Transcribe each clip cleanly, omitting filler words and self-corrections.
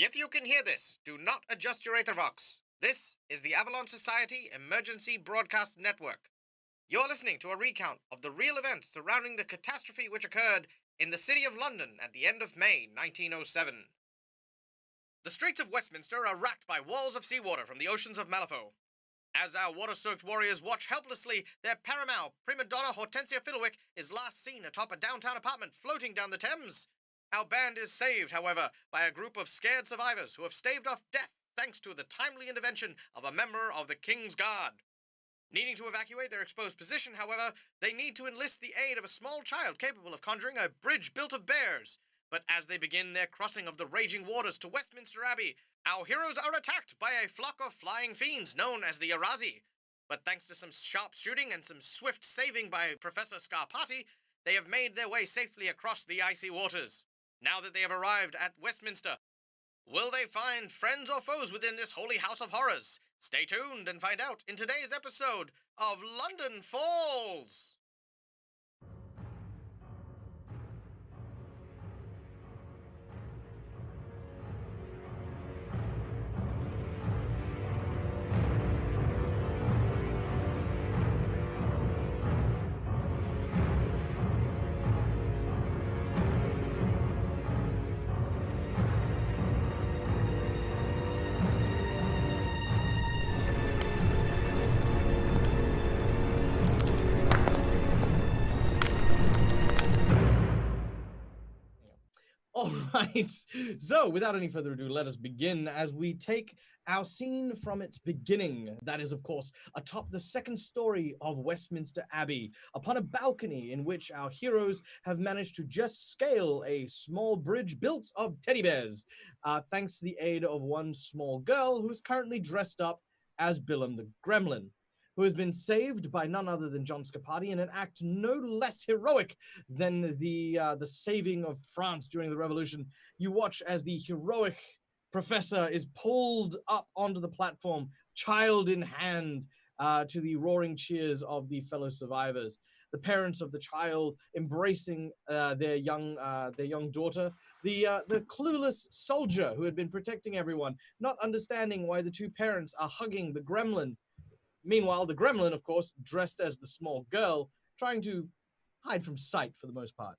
If you can hear this, do not adjust your Aethervox. This is the Avalon Society Emergency Broadcast Network. You're listening to a recount of the real events surrounding the catastrophe which occurred in the city of London at the end of May 1907. The streets of Westminster are racked by walls of seawater from the oceans of Malifaux. As our water-soaked warriors watch helplessly, their paramour, prima donna Hortensia Fiddlewick, is last seen atop a downtown apartment floating down the Thames. Our band is saved, however, by a group of scared survivors who have staved off death thanks to the timely intervention of a member of the King's Guard. Needing to evacuate their exposed position, however, they need to enlist the aid of a small child capable of conjuring a bridge built of bears. But as they begin their crossing of the raging waters to Westminster Abbey, our heroes are attacked by a flock of flying fiends known as the Arazi. But thanks to some sharp shooting and some swift saving by Professor Scarpati, they have made their way safely across the icy waters. Now that they have arrived at Westminster, will they find friends or foes within this holy house of horrors? Stay tuned and find out in today's episode of London Falls! All right, so without any further ado, let us begin as we take our scene from its beginning. That is, of course, atop the second story of Westminster Abbey, upon a balcony in which our heroes have managed to just scale a small bridge built of teddy bears, thanks to the aid of one small girl who is currently dressed up as Billum the Gremlin, who has been saved by none other than John Scarpati in an act no less heroic than the saving of France during the Revolution. You watch as the heroic professor is pulled up onto the platform, child in hand, to the roaring cheers of the fellow survivors. The parents of the child embracing their young daughter, the clueless soldier who had been protecting everyone, not understanding why the two parents are hugging the gremlin. Meanwhile, the gremlin, of course, dressed as the small girl, trying to hide from sight for the most part.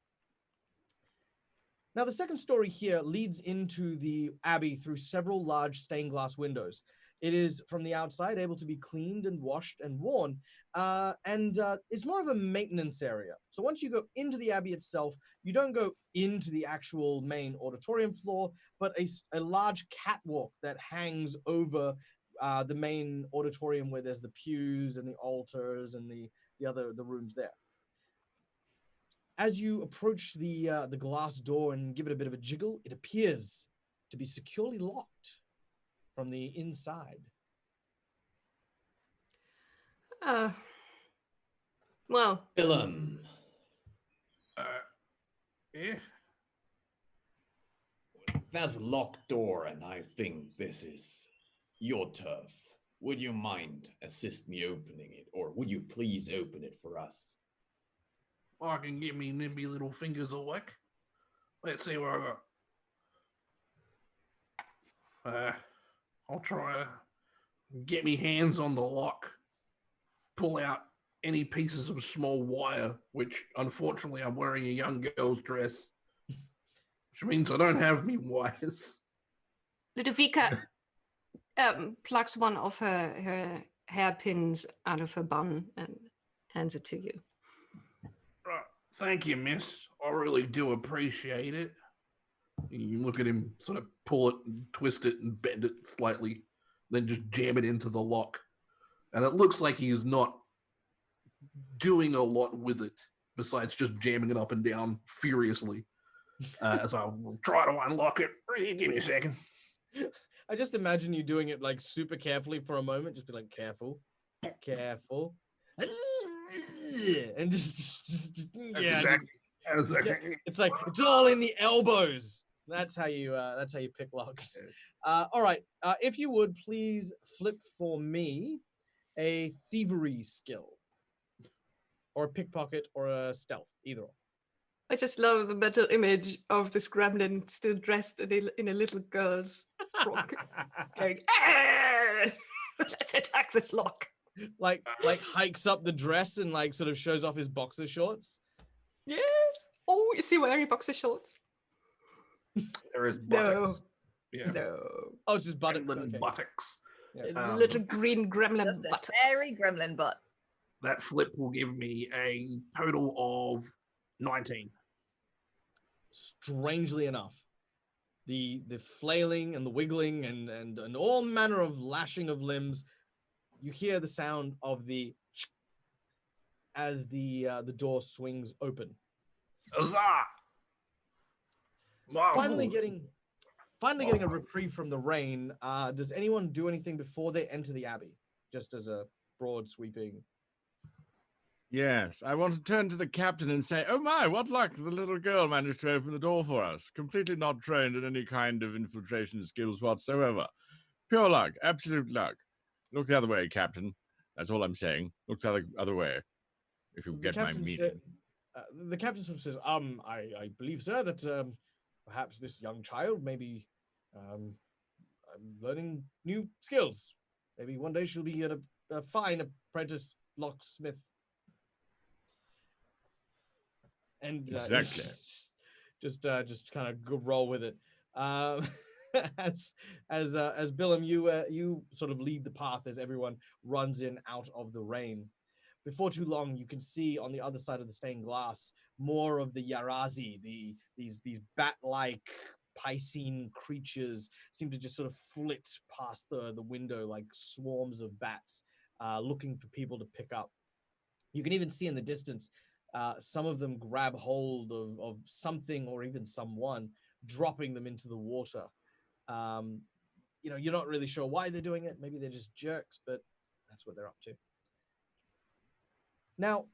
Now, the second story here leads into the abbey through several large stained glass windows. It is, from the outside, able to be cleaned and washed and worn, and it's more of a maintenance area. So once you go into the abbey itself, you don't go into the actual main auditorium floor, but a large catwalk that hangs over the main auditorium where there's the pews and the altars and the rooms there. As you approach the glass door and give it a bit of a jiggle, it appears to be securely locked from the inside. Well, Billum. Yeah? That's a locked door, and I think this is your turf. Would you mind assist me opening it, or would you please open it for us? I can get me nimby little fingers a whack. Let's see what I got. I'll try to get me hands on the lock, pull out any pieces of small wire, which unfortunately I'm wearing a young girl's dress, which means I don't have me wires. Ludovica plucks one of her hairpins out of her bun and hands it to you. Right. Thank you, miss. I really do appreciate it. You look at him sort of pull it and twist it and bend it slightly, then just jam it into the lock. And it looks like he's not doing a lot with it besides just jamming it up and down furiously. As I will try to unlock it. Give me a second. I just imagine you doing it like super carefully for a moment, just be like, careful, and just Exactly. it's like it's all in the elbows. That's how you pick locks. All right, if you would please flip for me a thievery skill, or a pickpocket, or a stealth, either or. I just love the mental image of this gremlin still dressed in a little girl's frock, going, "Ah! Let's attack this lock." like hikes up the dress and like sort of shows off his boxer shorts. Yes. Oh, is he wearing boxer shorts? There is No. buttocks. Yeah. No. Oh, it's just buttocks. Gremlin Okay. buttocks. Yeah. Little green gremlin Just a buttocks. hairy gremlin butt. That flip will give me a total of 19. Strangely enough, the flailing and the wiggling and all manner of lashing of limbs, you hear the sound of the as the door swings open. Huzzah! Finally getting a reprieve from the rain. Does anyone do anything before they enter the abbey? Just as a broad sweeping. Yes, I want to turn to the captain and say, oh my, what luck, the little girl managed to open the door for us. Completely not trained in any kind of infiltration skills whatsoever. Pure luck, absolute luck. Look the other way, Captain. That's all I'm saying. Look the other way, if you get my meaning. The captain sort of says, I believe, sir, that perhaps this young child may be learning new skills. Maybe one day she'll be a fine apprentice locksmith. And Exactly. just kind of roll with it. As Billum, you sort of lead the path as everyone runs in out of the rain. Before too long, you can see on the other side of the stained glass more of the Yarazi, these bat-like Piscine creatures seem to just sort of flit past the window like swarms of bats, looking for people to pick up. You can even see in the distance some of them grab hold of something or even someone, dropping them into the water. You're not really sure why they're doing it. Maybe they're just jerks, but that's what they're up to. Now,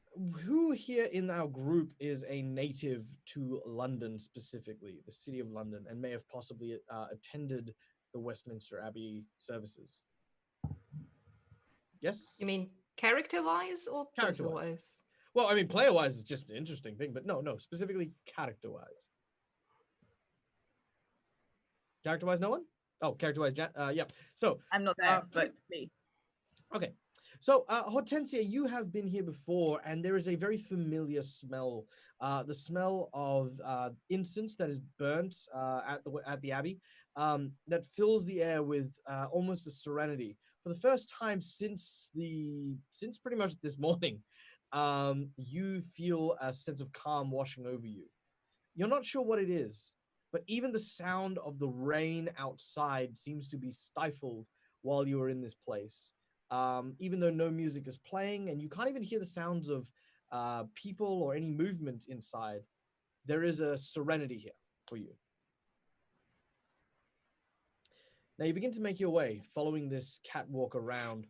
who here in our group is a native to London specifically, the city of London, and may have possibly attended the Westminster Abbey services? Yes? You mean character-wise or Character-wise. person-wise? Well, I mean, player-wise is just an interesting thing, but no, specifically character-wise. Character-wise, no one? Oh, character-wise, yep. So I'm not there, but me. Okay. So, Hortensia, you have been here before, and there is a very familiar smell. The smell of incense that is burnt at the Abbey that fills the air with almost a serenity. For the first time since pretty much this morning, you feel a sense of calm washing over you. You're not sure what it is, but even the sound of the rain outside seems to be stifled while you are in this place. Even though no music is playing and you can't even hear the sounds of people or any movement inside, there is a serenity here for you. Now you begin to make your way, following this catwalk around.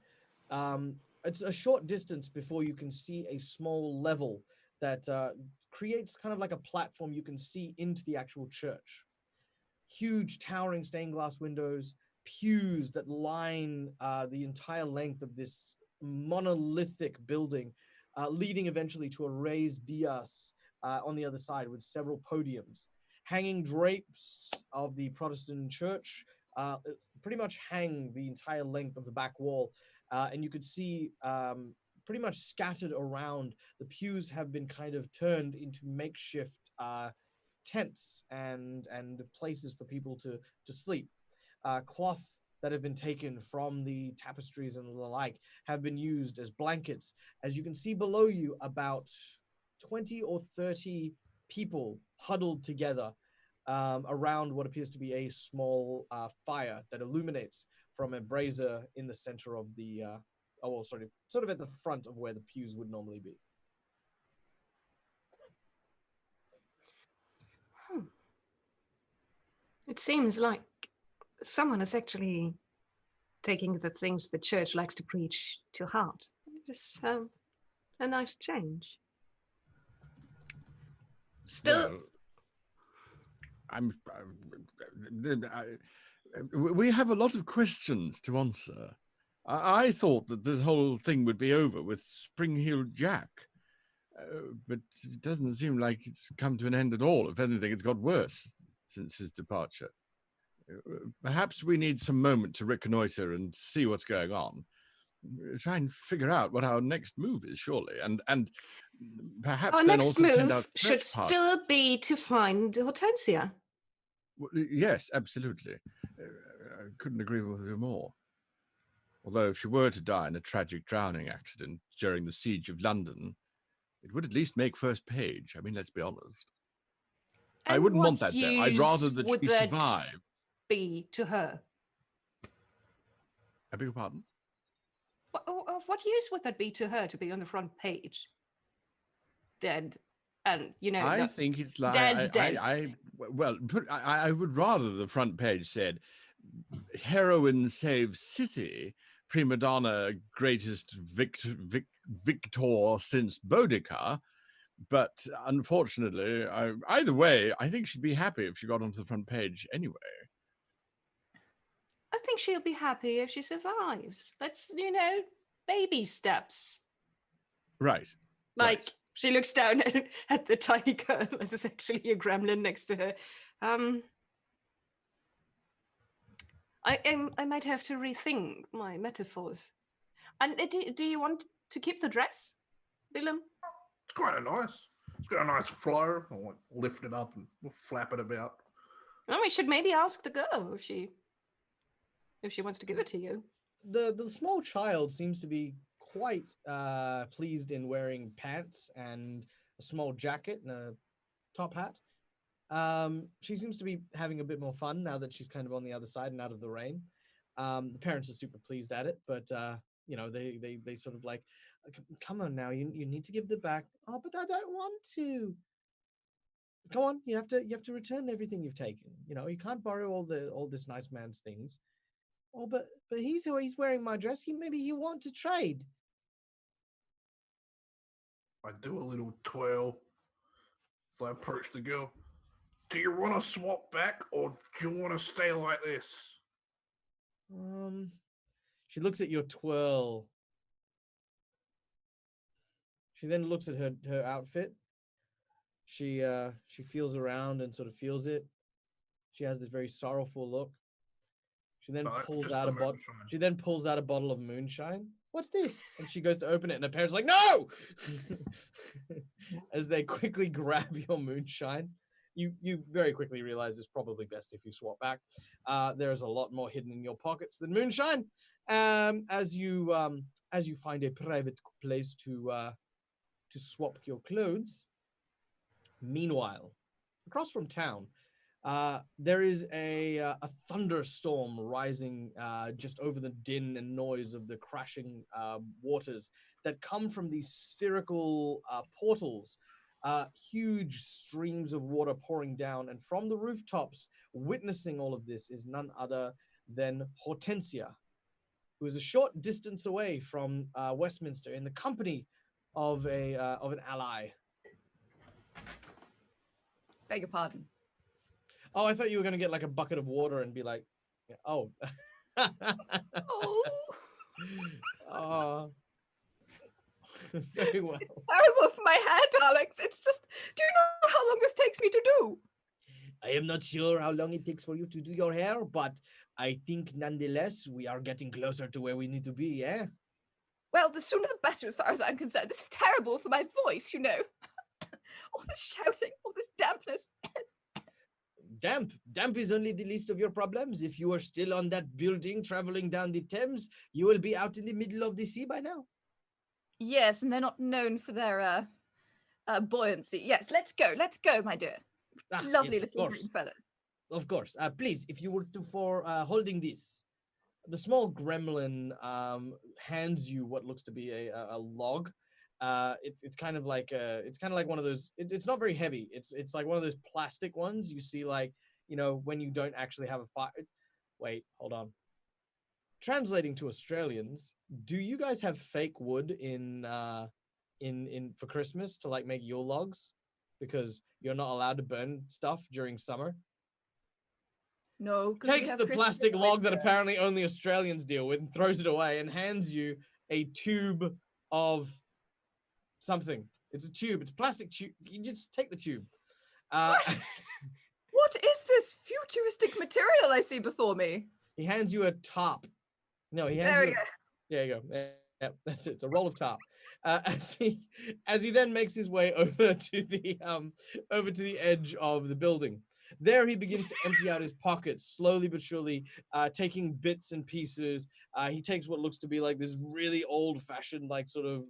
It's a short distance before you can see a small level that creates kind of like a platform you can see into the actual church. Huge towering stained glass windows, pews that line the entire length of this monolithic building, leading eventually to a raised dais on the other side with several podiums. Hanging drapes of the Protestant church pretty much hang the entire length of the back wall, and you could see pretty much scattered around. The pews have been kind of turned into makeshift tents and places for people to sleep. Cloth that have been taken from the tapestries and the like have been used as blankets. As you can see below you, about 20 or 30 people huddled together around what appears to be a small fire that illuminates from a brazier in the center of the, sort of at the front of where the pews would normally be. It seems like someone is actually taking the things the church likes to preach to heart. It's a nice change. Still, we have a lot of questions to answer. I thought that this whole thing would be over with Spring-Heeled Jack. But it doesn't seem like it's come to an end at all. If anything, it's got worse since his departure. Perhaps we need some moment to reconnoiter and see what's going on. Try and figure out what our next move is, surely, and perhaps Our then next also send move out should search parties. still be to find Hortensia. Yes, absolutely. I couldn't agree with you more. Although if she were to die in a tragic drowning accident during the siege of London, it would at least make first page. I mean, let's be honest. I And wouldn't want what that there. I'd rather use that would she that survive. be to her? I beg your pardon? Of what use would that be to her to be on the front page? Dead, and I think it's like dead. I would rather the front page said, "Heroine saves city, prima donna greatest victor since Boudica." But unfortunately, either way, I think she'd be happy if she got onto the front page anyway. I think she'll be happy if she survives. That's baby steps. Right. Like right. she looks down at the tiny girl as it's actually a gremlin next to her. I might have to rethink my metaphors. And do you want to keep the dress, Willem? It's kind of nice. It's got a nice flow. I'll like, lift it up and we'll flap it about. Well, we should maybe ask the girl if she wants to give it to you. The small child seems to be quite pleased in wearing pants and a small jacket and a top hat. She seems to be having a bit more fun now that she's kind of on the other side and out of the rain. The parents are super pleased at it, but they sort of like, come on now, you need to give the back. Oh, but I don't want to. Come on, you have to return everything you've taken. You can't borrow all this nice man's things. Oh, but he's wearing my dress. Maybe he want to trade. I do a little twirl. So I approach the girl. Do you want to swap back or do you want to stay like this? She looks at your twirl. She then looks at her outfit. She feels around and sort of feels it. She has this very sorrowful look. She then pulls out a bottle. She then pulls out a bottle of moonshine. What's this? And she goes to open it, and her parents are like, no! As they quickly grab your moonshine. You very quickly realize it's probably best if you swap back. There's a lot more hidden in your pockets than moonshine. As you find a private place to swap your clothes. Meanwhile, across from town, there is a thunderstorm rising just over the din and noise of the crashing waters that come from these spherical portals. Huge streams of water pouring down, and from the rooftops, witnessing all of this is none other than Hortensia, who is a short distance away from Westminster in the company of an ally. Beg your pardon. Oh, I thought you were going to get like a bucket of water and be like, oh. Oh. Very well. Terrible for my hair, Alex. It's just, do you know how long this takes me to do? I am not sure how long it takes for you to do your hair, but I think nonetheless we are getting closer to where we need to be, yeah? Well, the sooner the better as far as I'm concerned. This is terrible for my voice, All this shouting, all this dampness. Damp is only the least of your problems. If you are still on that building traveling down the Thames, you will be out in the middle of the sea by now. Yes, and they're not known for their buoyancy. Yes, let's go, my dear. Lovely yes, little green fellow. Of course. Please, if you were for holding this, the small gremlin hands you what looks to be a log. It's kind of like one of those. It's not very heavy. It's like one of those plastic ones you see, like, when you don't actually have a fire. Wait, hold on. Translating to Australians, do you guys have fake wood in for Christmas to like make Yule logs? Because you're not allowed to burn stuff during summer. No. Takes the plastic log that apparently only Australians deal with and throws it away and hands you a tube of something. It's a tube. It's a plastic tube. You just take the tube. What is this futuristic material I see before me? He hands you a top. No, he hands There you. we go. There you go. Yeah, that's it. It's a roll of top. As he then makes his way over to the edge of the building. There he begins to empty out his pockets slowly but surely, taking bits and pieces. He takes what looks to be like this really old-fashioned, like sort of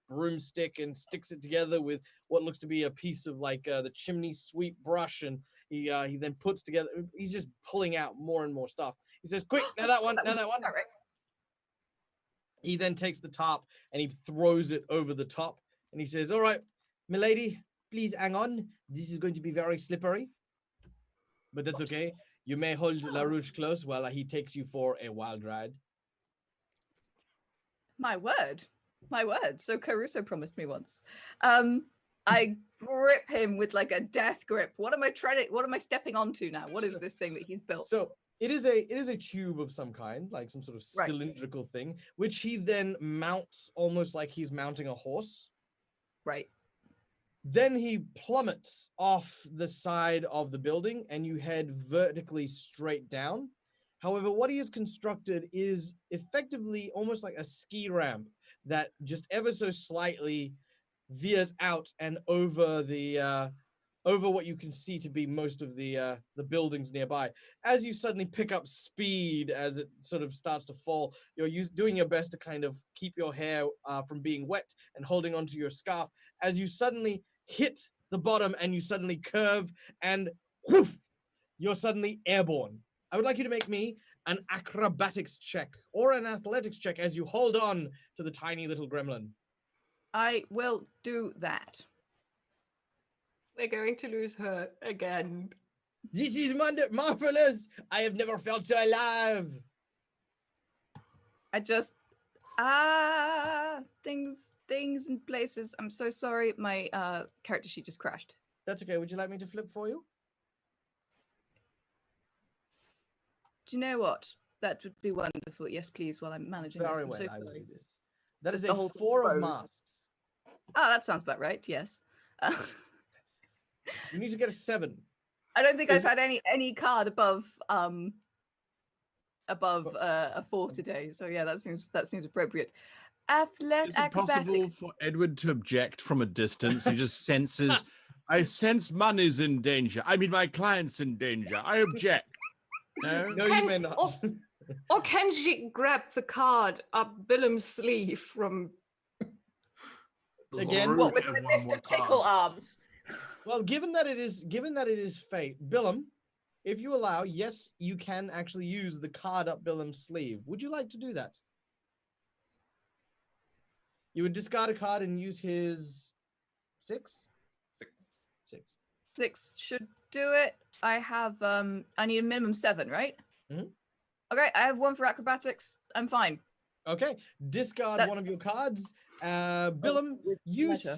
broomstick and sticks it together with what looks to be a piece of like the chimney sweep brush, and he then puts together. He's just pulling out more and more stuff. He says, "Quick, now that one, now that one." Right. He then takes the top and he throws it over the top, and he says, "All right, milady, please hang on. This is going to be very slippery, but that's okay. You may hold LaRouche close while he takes you for a wild ride." My word. My word. So Caruso promised me once. I grip him with like a death grip. What am I stepping onto now? What is this thing that he's built? So it is a tube of some kind, like some sort of Right. cylindrical thing, which he then mounts almost like he's mounting a horse. Right. Then he plummets off the side of the building and you head vertically straight down. However, what he has constructed is effectively almost like a ski ramp that just ever so slightly veers out and over the over what you can see to be most of the buildings nearby. As you suddenly pick up speed as it sort of starts to fall, you're doing your best to kind of keep your hair from being wet and holding onto your scarf. As you suddenly hit the bottom and you suddenly curve and whoof, you're suddenly airborne. I would like you to make me an acrobatics check or an athletics check as you hold on to the tiny little gremlin. I will do that. We're going to lose her again. This is marvelous. I have never felt so alive. I just things and places. I'm so sorry. My character sheet just crashed. That's okay. Would you like me to flip for you? Do you know what? That would be wonderful. Yes, please. While I'm managing this. Very I'm well. so I will sorry. do this. That Just is the a whole thing 4 of froze. masks. Oh, that sounds about right. Yes. You need to get a 7. I don't think Is- I've had any card above a 4 today. So yeah, that seems appropriate. Is it possible Acrobatics. for Edward to object from a distance? He just senses, I sense money's in danger. I mean, my client's in danger. I object. No? No, you may not. Or can she grab the card up Billem's sleeve from... Does Again, LaRouche What with have my one list more of tickle card? arms? Well, given that it is fate, Billum, if you allow, yes, you can actually use the card up Billem's sleeve. Would you like to do that? You would discard a card and use his 6? 6. 6 should do it. I have I need a minimum 7, right? Mhm. Okay, I have 1 for acrobatics. I'm fine. Okay, discard That- one of your cards. Billum, with you pleasure.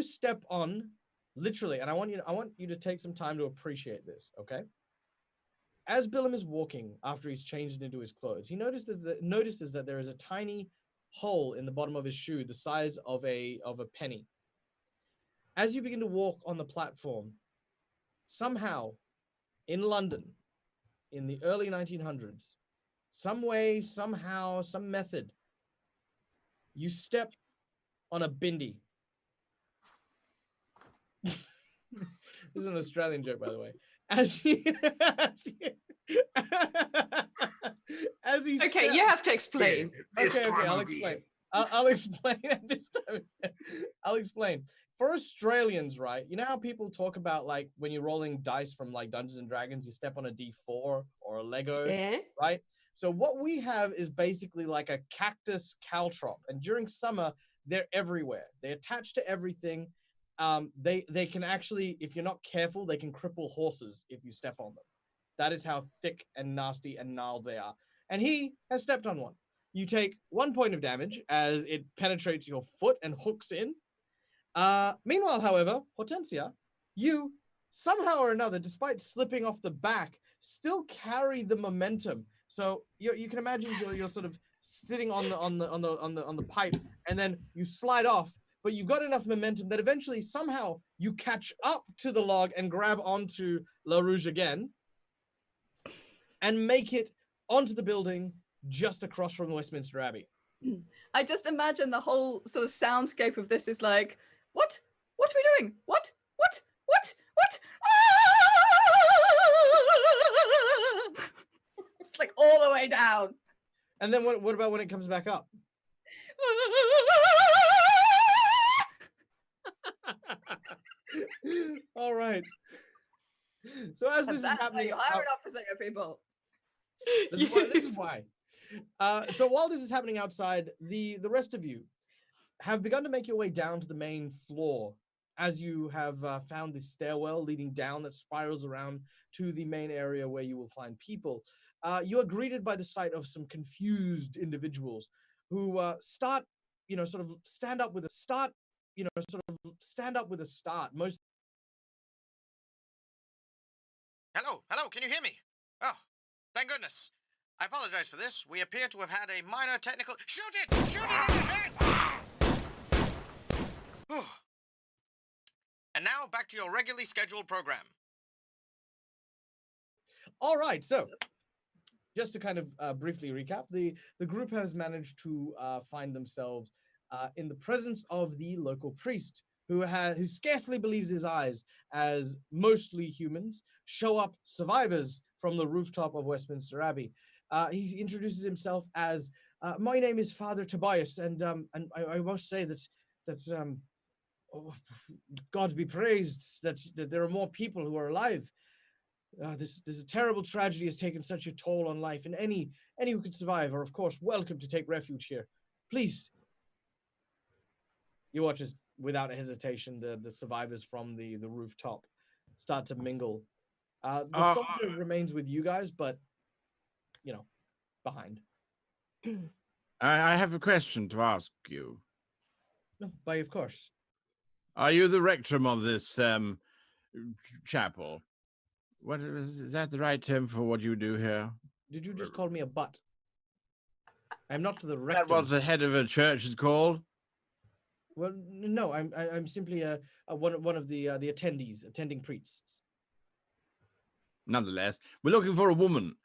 step on literally, and I want you to take some time to appreciate this, okay? As Billum is walking after he's changed into his clothes, he notices that there is a tiny hole in the bottom of his shoe the size of a penny. As you begin to walk on the platform, somehow in London in the early 1900s, some way, somehow, some method, you step on a bindi. This is an Australian joke, by the way. As you Okay, you have to explain. This Okay, time I'll of year. explain. I'll explain at this time. I'll explain. For Australians, right? You know how people talk about like when you're rolling dice from like Dungeons and Dragons, you step on a D4 or a Lego, Yeah. right? So what we have is basically like a cactus caltrop, and during summer they're everywhere. They attach to everything. They can actually, if you're not careful, they can cripple horses if you step on them. That is how thick and nasty and gnarled they are. And he has stepped on one. You take 1 point of damage as it penetrates your foot and hooks in. Meanwhile, however, Hortensia, you somehow or another, despite slipping off the back, still carry the momentum. So you can imagine you're sort of sitting on the pipe, and then you slide off, but you've got enough momentum that eventually somehow you catch up to the log and grab onto La Rouge again and make it onto the building just across from Westminster Abbey. I just imagine the whole sort of soundscape of this is like, what? What are we doing? What? What? What? What? Ah! It's like all the way down. And then what about when it comes back up? All right. So as this is That's how happening, you hire an officer, people. this is why. So while this is happening outside, the rest of you have begun to make your way down to the main floor as you have found this stairwell leading down that spirals around to the main area where you will find people. You are greeted by the sight of some confused individuals who start, sort of stand up with a start, Most. Hello, can you hear me? Oh, thank goodness. I apologize for this. We appear to have had a minor technical... Shoot it in the head! Whew. And now back to your regularly scheduled program. All right, so just to kind of briefly recap, the group has managed to find themselves in the presence of the local priest, who scarcely believes his eyes as mostly humans show up survivors from the rooftop of Westminster Abbey. He introduces himself as, my name is Father Tobias, and I must say that God be praised that there are more people who are alive. This terrible tragedy has taken such a toll on life, and any who can survive are, of course, welcome to take refuge here. Please. You watch as, without hesitation, the survivors from the rooftop start to mingle. The soldier remains with you guys, but, behind. I have a question to ask you. No, of course. Are you the rector of this chapel? What is that the right term for what you do here? Did you just call me a butt? I'm not the rector. That was the head of a church is called? Well, no, I'm simply one of the attendees, attending priests. Nonetheless, we're looking for a woman.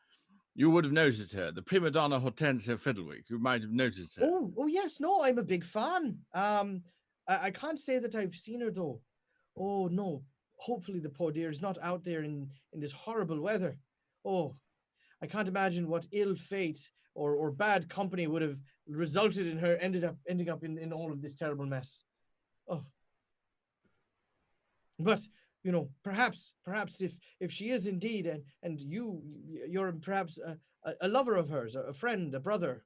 You would have noticed her, the prima donna Hortensia Fiddlewick. You might have noticed her. Oh yes, no, I'm a big fan. I can't say that I've seen her though. Oh no, hopefully the poor dear is not out there in this horrible weather. Oh, I can't imagine what ill fate or bad company would have resulted in her ending up in all of this terrible mess. Oh, but perhaps if she is indeed, and you're perhaps a lover of hers, a friend, a brother.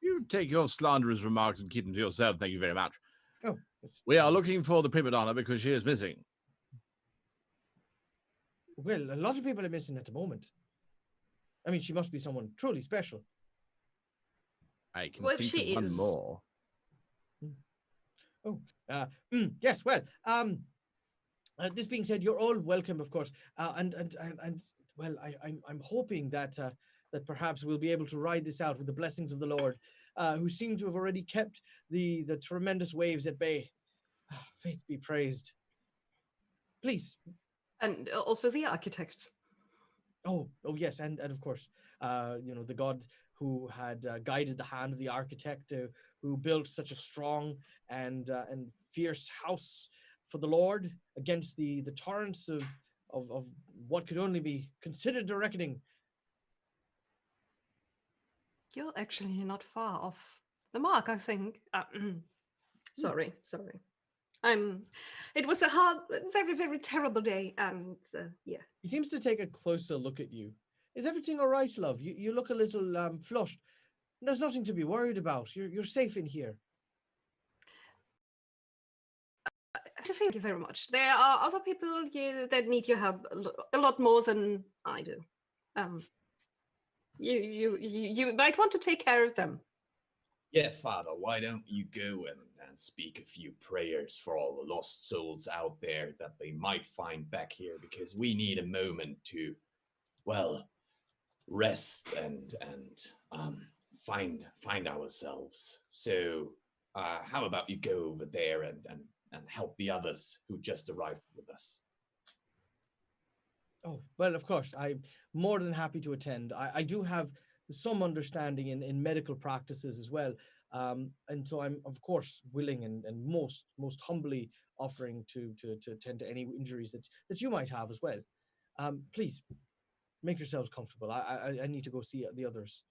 You take your slanderous remarks and keep them to yourself. Thank you very much. Oh, we are looking for the prima donna because she is missing. Well, a lot of people are missing at the moment. I mean, she must be someone truly special. I can think of one more. Oh, yes. Well, this being said, you're all welcome, of course. And well, I'm hoping that that perhaps we'll be able to ride this out with the blessings of the Lord, who seem to have already kept the tremendous waves at bay. Faith be praised. Please. And also the architects. Oh yes, and of course, the God who had guided the hand of the architect, who built such a strong and fierce house for the Lord against the torrents of what could only be considered a reckoning. You're actually not far off the mark, I think. Sorry. It was a hard, very, very terrible day, and yeah. He seems to take a closer look at you. Is everything all right, love? You look a little flushed. There's nothing to be worried about. You're safe in here. Thank you very much. There are other people that need your help a lot more than I do. You might want to take care of them. Yeah, Father, why don't you go and speak a few prayers for all the lost souls out there that they might find back here, because we need a moment to, well, rest and find ourselves. So how about you go over there and help the others who just arrived with us? Oh, well, of course, I'm more than happy to attend. I do have some understanding in medical practices as well. And so I'm, of course, willing and most humbly offering to attend to any injuries that you might have as well. Please make yourselves comfortable. I need to go see the others.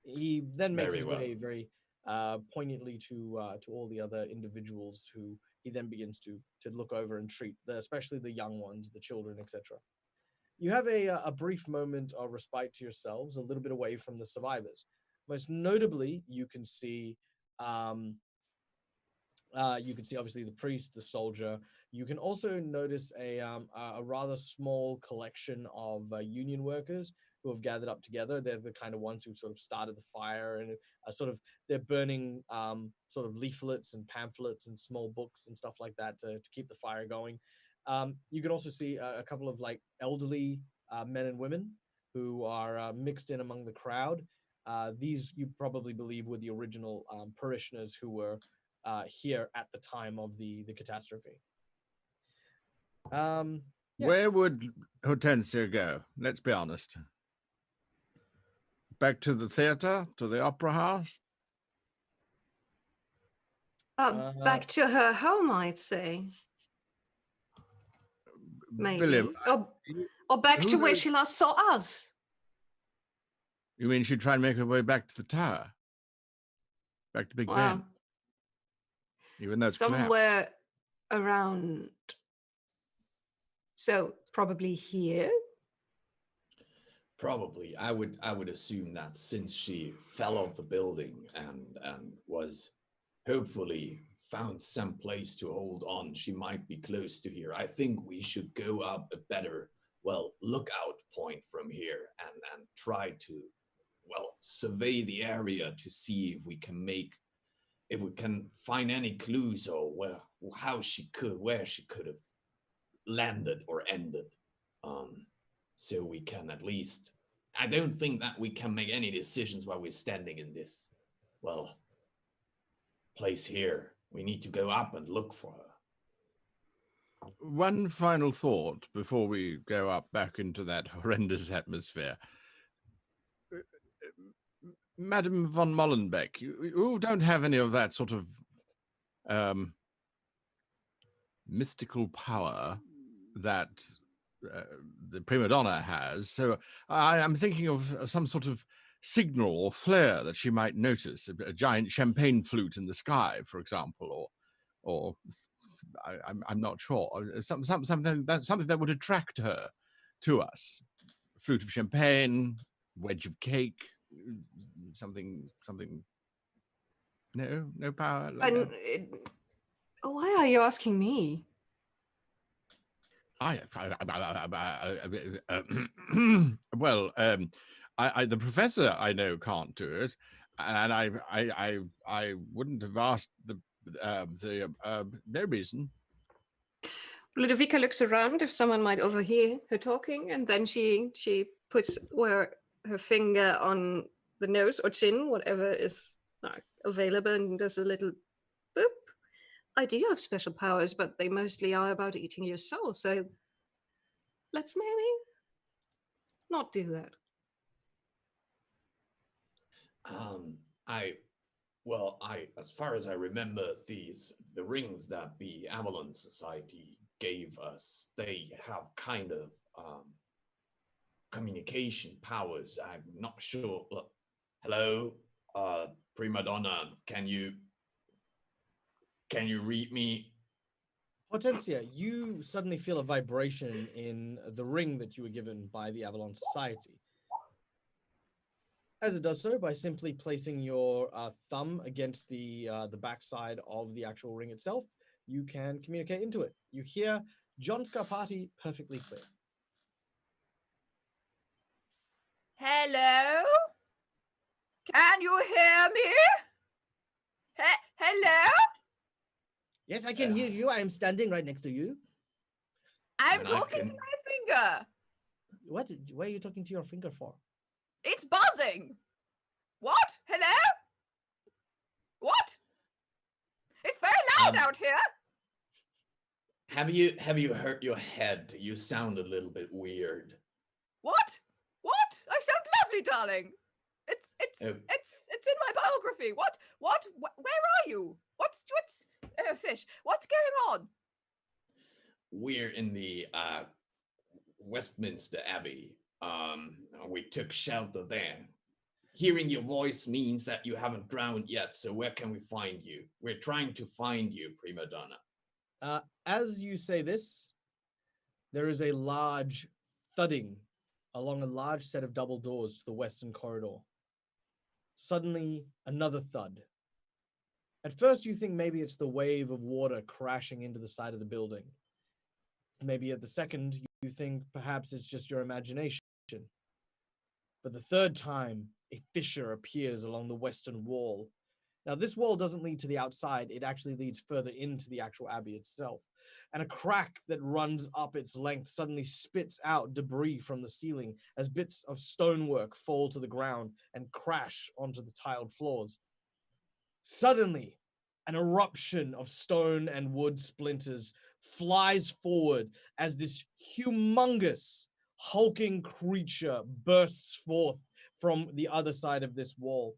He then makes Very his well. way very poignantly to all the other individuals who he then begins to look over and treat, especially the young ones, the children, etc. You have a brief moment of respite to yourselves, a little bit away from the survivors. Most notably, um, you can see obviously the priest, the soldier. You can also notice a rather small collection of union workers who have gathered up together. They're the kind of ones who sort of started the fire and they're burning sort of leaflets and pamphlets and small books and stuff like that to keep the fire going. You can also see a couple of like elderly men and women who are mixed in among the crowd. These you probably believe were the original parishioners who were here at the time of the catastrophe. Yes. Where would Hortensia go? Let's be honest. Back to the theater, to the opera house? Back to her home, I'd say. Maybe. William, Or back who to where knows- she last saw us. you mean she'd try and make her way back to the tower? Back to Big Ben? Well, Even though it's collapsed? somewhere around. So probably here. Probably. I would assume that since she fell off the building and was hopefully found some place to hold on, she might be close to here. I think we should go up a better, lookout point from here and try to, survey the area to see if we can find any clues or where she could have landed or ended. So we can at least, I don't think that we can make any decisions while we're standing in this, place here. We need to go up and look for her. One final thought before we go up back into that horrendous atmosphere. Madame von Molenbeek, you don't have any of that sort of mystical power that the prima donna has. So I'm thinking of some sort of signal or flare that she might notice, a giant champagne flute in the sky, for example, or I'm not sure, something that would attract her to us. Flute of champagne, wedge of cake, something. No power. Like And why are you asking me? The professor I know can't do it, and I wouldn't have asked no reason. Ludovica looks around if someone might overhear her talking, and then she puts her finger on the nose or chin, whatever is available, and does a little boop. I do have special powers, but they mostly are about eating your soul, so let's maybe not do that. As far as I remember, the rings that the Avalon Society gave us, they have kind of communication powers. I'm not sure. Look, hello, prima donna, can you read me? Hortensia, you suddenly feel a vibration in the ring that you were given by the Avalon Society. As it does so, by simply placing your thumb against the backside of the actual ring itself, you can communicate into it. You hear John Scarpati perfectly clear. Hello? Can you hear me? Hello? Yes, I can hear you. I am standing right next to you. I'm And I talking can- to my finger. What? Why are you talking to your finger for? It's buzzing. What? Hello? What? loud out here. Have you hurt your head? You sound a little bit weird. What? What? I sound lovely, darling. It's Oh. in my biography. What? Where are you? What's fish? What's going on? We're in the Westminster Abbey. We took shelter there. Hearing your voice means that you haven't drowned yet, so where can we find you? We're trying to find you, prima donna. As you say this, there is a large thudding along a large set of double doors to the western corridor. Suddenly, another thud. At first, you think maybe it's the wave of water crashing into the side of the building. Maybe at the second, you think perhaps it's just your imagination. But the third time, a fissure appears along the western wall. Now, this wall doesn't lead to the outside. It actually leads further into the actual abbey itself. And a crack that runs up its length suddenly spits out debris from the ceiling as bits of stonework fall to the ground and crash onto the tiled floors. Suddenly, an eruption of stone and wood splinters flies forward as this humongous, hulking creature bursts forth from the other side of this wall.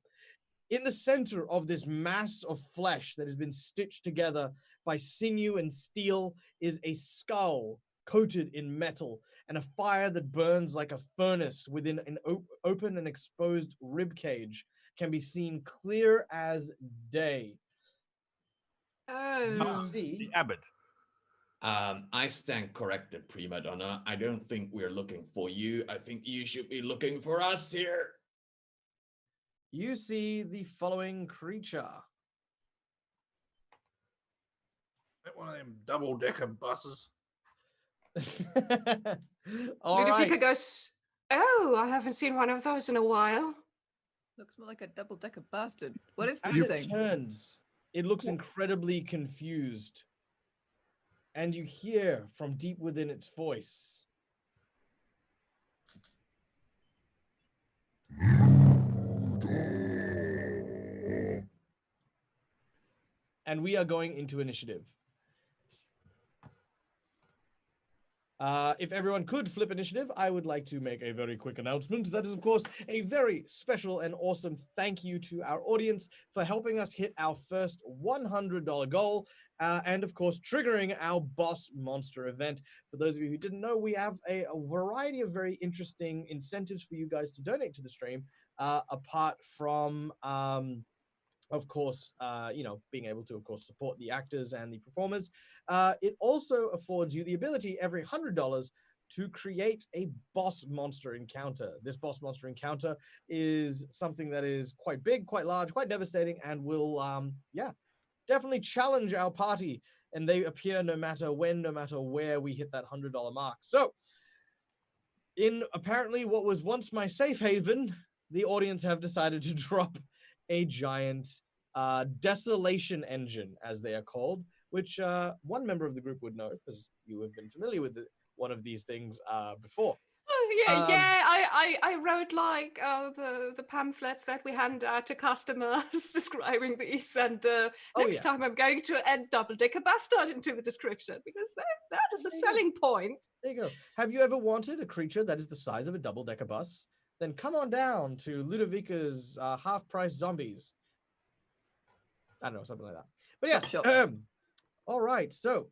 In the center of this mass of flesh that has been stitched together by sinew and steel is a skull coated in metal and a fire that burns like a furnace within an open and exposed rib cage can be seen clear as day. Oh. You see, The abbot. I stand corrected, prima donna. I don't think we're looking for you. I think you should be looking for us here. you see the following creature. That one of them double-decker buses. All Ludovica right. goes, oh, I haven't seen one of those in a while. Looks more like a double-decker bastard. What is As this it thing? turns, it looks incredibly confused. And you hear from deep within its voice. And we are going into initiative. If everyone could flip initiative, I would like to make a very quick announcement. That is, of course, a very special and awesome thank you to our audience for helping us hit our first $100 goal, and of course, triggering our boss monster event. For those of you who didn't know, we have a variety of very interesting incentives for you guys to donate to the stream, apart from of course, being able to, of course, support the actors and the performers. It also affords you the ability every $100 to create a boss monster encounter. This boss monster encounter is something that is quite big, quite large, quite devastating, and will, definitely challenge our party. And they appear no matter when, no matter where we hit that $100 mark. So, in apparently what was once my safe haven, the audience have decided to drop a giant desolation engine, as they are called, which one member of the group would know because you have been familiar with one of these things before. Oh, yeah, Um, yeah. I wrote like the pamphlets that we hand out to customers describing these, and next time I'm going to add double-decker bastard into the description because that is a There you go. selling point. There you go. Have you ever wanted a creature that is the size of a double-decker bus? Then come on down to Ludovica's half-price zombies. I don't know, something like that. But yes, Sure. all right. So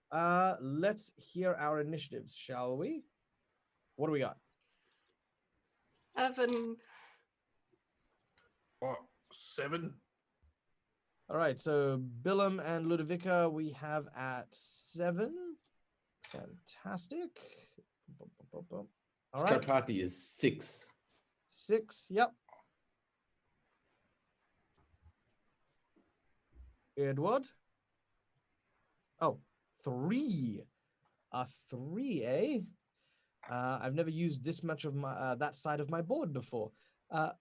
let's hear our initiatives, shall we? What do we got? 7. What, 7? All right. So Billum and Ludovica, we have at 7. Fantastic. All right. Scarpati is 6. 6. Yep. Edward. Oh, 3. 3, eh? I've never used this much of my that side of my board before.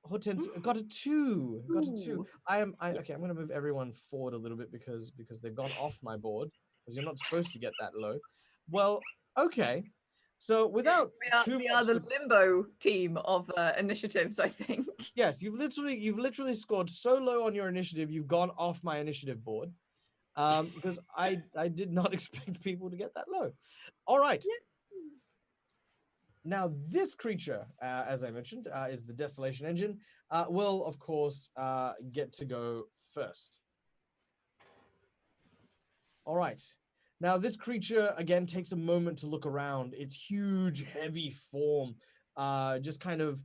Hortense got a 2. Got a 2. Ooh. Okay. I'm going to move everyone forward a little bit because they've gone off my board because you're not supposed to get that low. Well, okay. So without We are the limbo team of initiatives, I think. Yes, you've literally scored so low on your initiative, you've gone off my initiative board. because I did not expect people to get that low. All right. Now, this creature, as I mentioned, is the Desolation Engine, will, of course, get to go first. All right. Now, this creature, again, takes a moment to look around. Its huge, heavy form just kind of,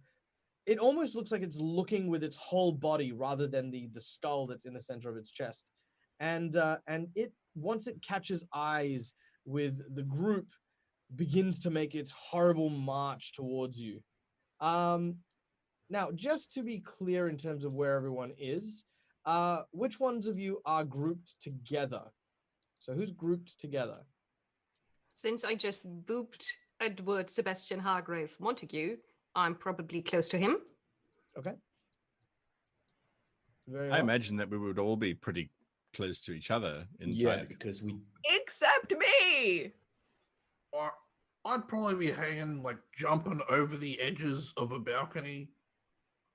it almost looks like it's looking with its whole body rather than the skull that's in the center of its chest. And it, once it catches eyes with the group, begins to make its horrible march towards you. Now, just to be clear in terms of where everyone is, which ones of you are grouped together? So who's grouped together? Since I just booped Edward Sebastian Hargrave Montague, I'm probably close to him. Okay. Very I well. imagine that we would all be pretty close to each other inside. Yeah, because we Except me. Or I'd probably be hanging, like jumping over the edges of a balcony,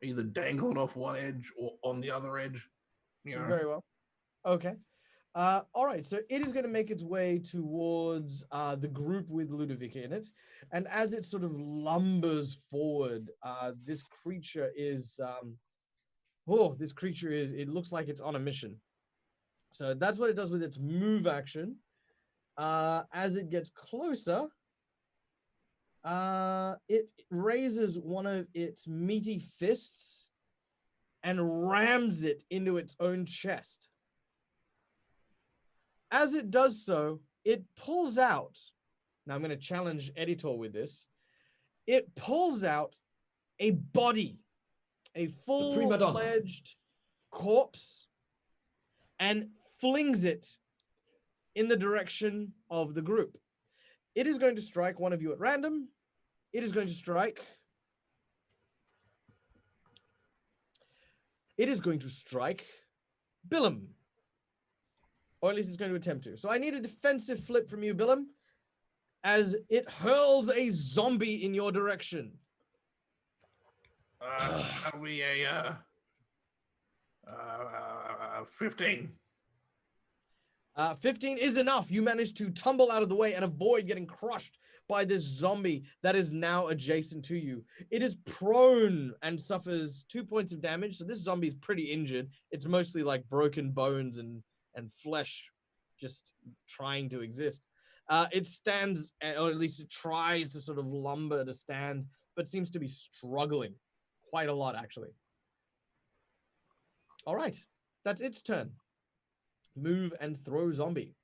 either dangling off one edge or on the other edge. You know, Very well. Okay. All right, so it is going to make its way towards the group with Ludovica in it. And as it sort of lumbers forward, this creature is, it looks like it's on a mission. So that's what it does with its move action. As it gets closer, it raises one of its meaty fists and rams it into its own chest. As it does so, it pulls out. Now I'm going to challenge Editor with this. It pulls out a body, a full-fledged corpse, and flings it in the direction of the group. It is going to strike one of you at random. It is going to strike. It is going to strike Billum. Or at least it's going to attempt to. So I need a defensive flip from you, Billum, as it hurls a zombie in your direction. that'll be a 15. 15 is enough. You manage to tumble out of the way and avoid getting crushed by this zombie that is now adjacent to you. It is prone and suffers 2 points of damage. So this zombie is pretty injured. It's mostly like broken bones and flesh just trying to exist. It stands, or at least it tries to sort of lumber to stand, but seems to be struggling quite a lot, actually. All right, that's its turn. Move and throw zombie.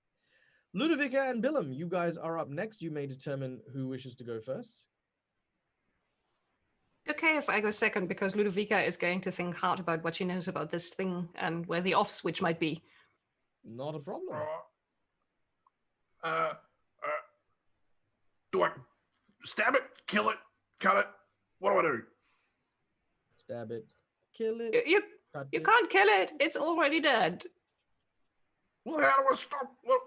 Ludovica and Billum, you guys are up next. You may determine who wishes to go first. Okay, if I go second, because Ludovica is going to think hard about what she knows about this thing and where the off switch might be. Not a problem. Do I stab it, kill it, cut it? What do I do? Stab it, kill it. You cut you it. can't kill it. It's already dead. Well, how do I stop? What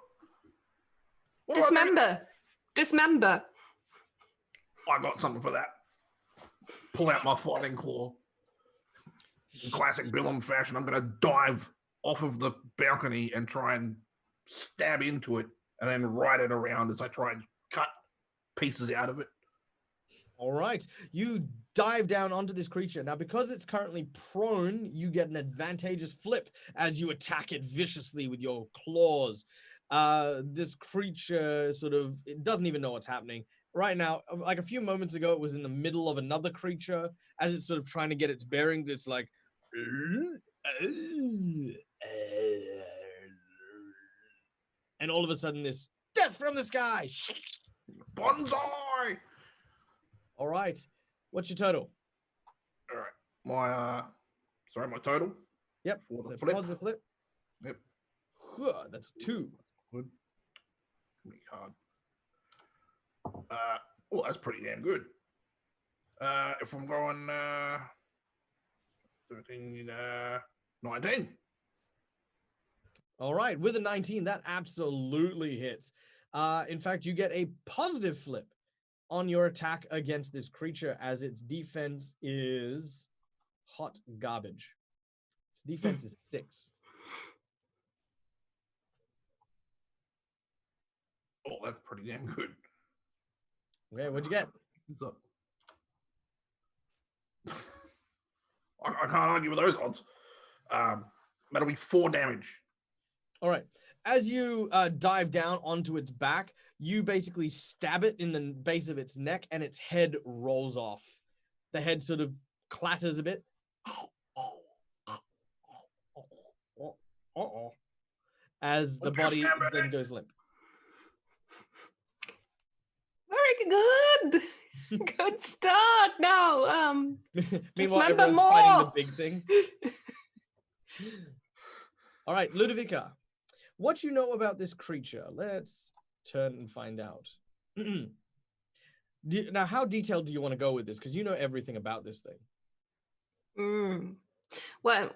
do I do? Dismember. Dismember. I got something for that. Pull out my fighting claw. In classic Billum fashion, I'm going to dive off of the balcony and try and stab into it and then ride it around as I try and cut pieces out of it. All right, you dive down onto this creature. Now, because it's currently prone, you get an advantageous flip as you attack it viciously with your claws. This creature it doesn't even know what's happening. Right now, like a few moments ago, it was in the middle of another creature. As it's sort of trying to get its bearings, it's like... And all of a sudden, this death from the sky! Bonsai! All right. What's your total? All right. My total? Yep. For the So flip? positive flip. Yep. That's 2. Good. Pretty hard. Well, that's pretty damn good. If I'm going 13, 19. All right. With a 19, that absolutely hits. In fact, you get a positive flip on your attack against this creature as its defense is hot garbage. Its defense is 6. Oh, that's pretty damn good. Okay, what'd you get? What's up? I can't argue with those odds. That'll be 4 damage. All right. As you dive down onto its back, you basically stab it in the base of its neck, and its head rolls off. The head sort of clatters a bit. As the body then goes limp. Very good. Good start. Now, Meanwhile, remember everyone's fighting the more. big thing. All right, Ludovica, what you know about this creature? Let's turn and find out. Now, how detailed do you want to go with this? Because you know everything about this thing. Well,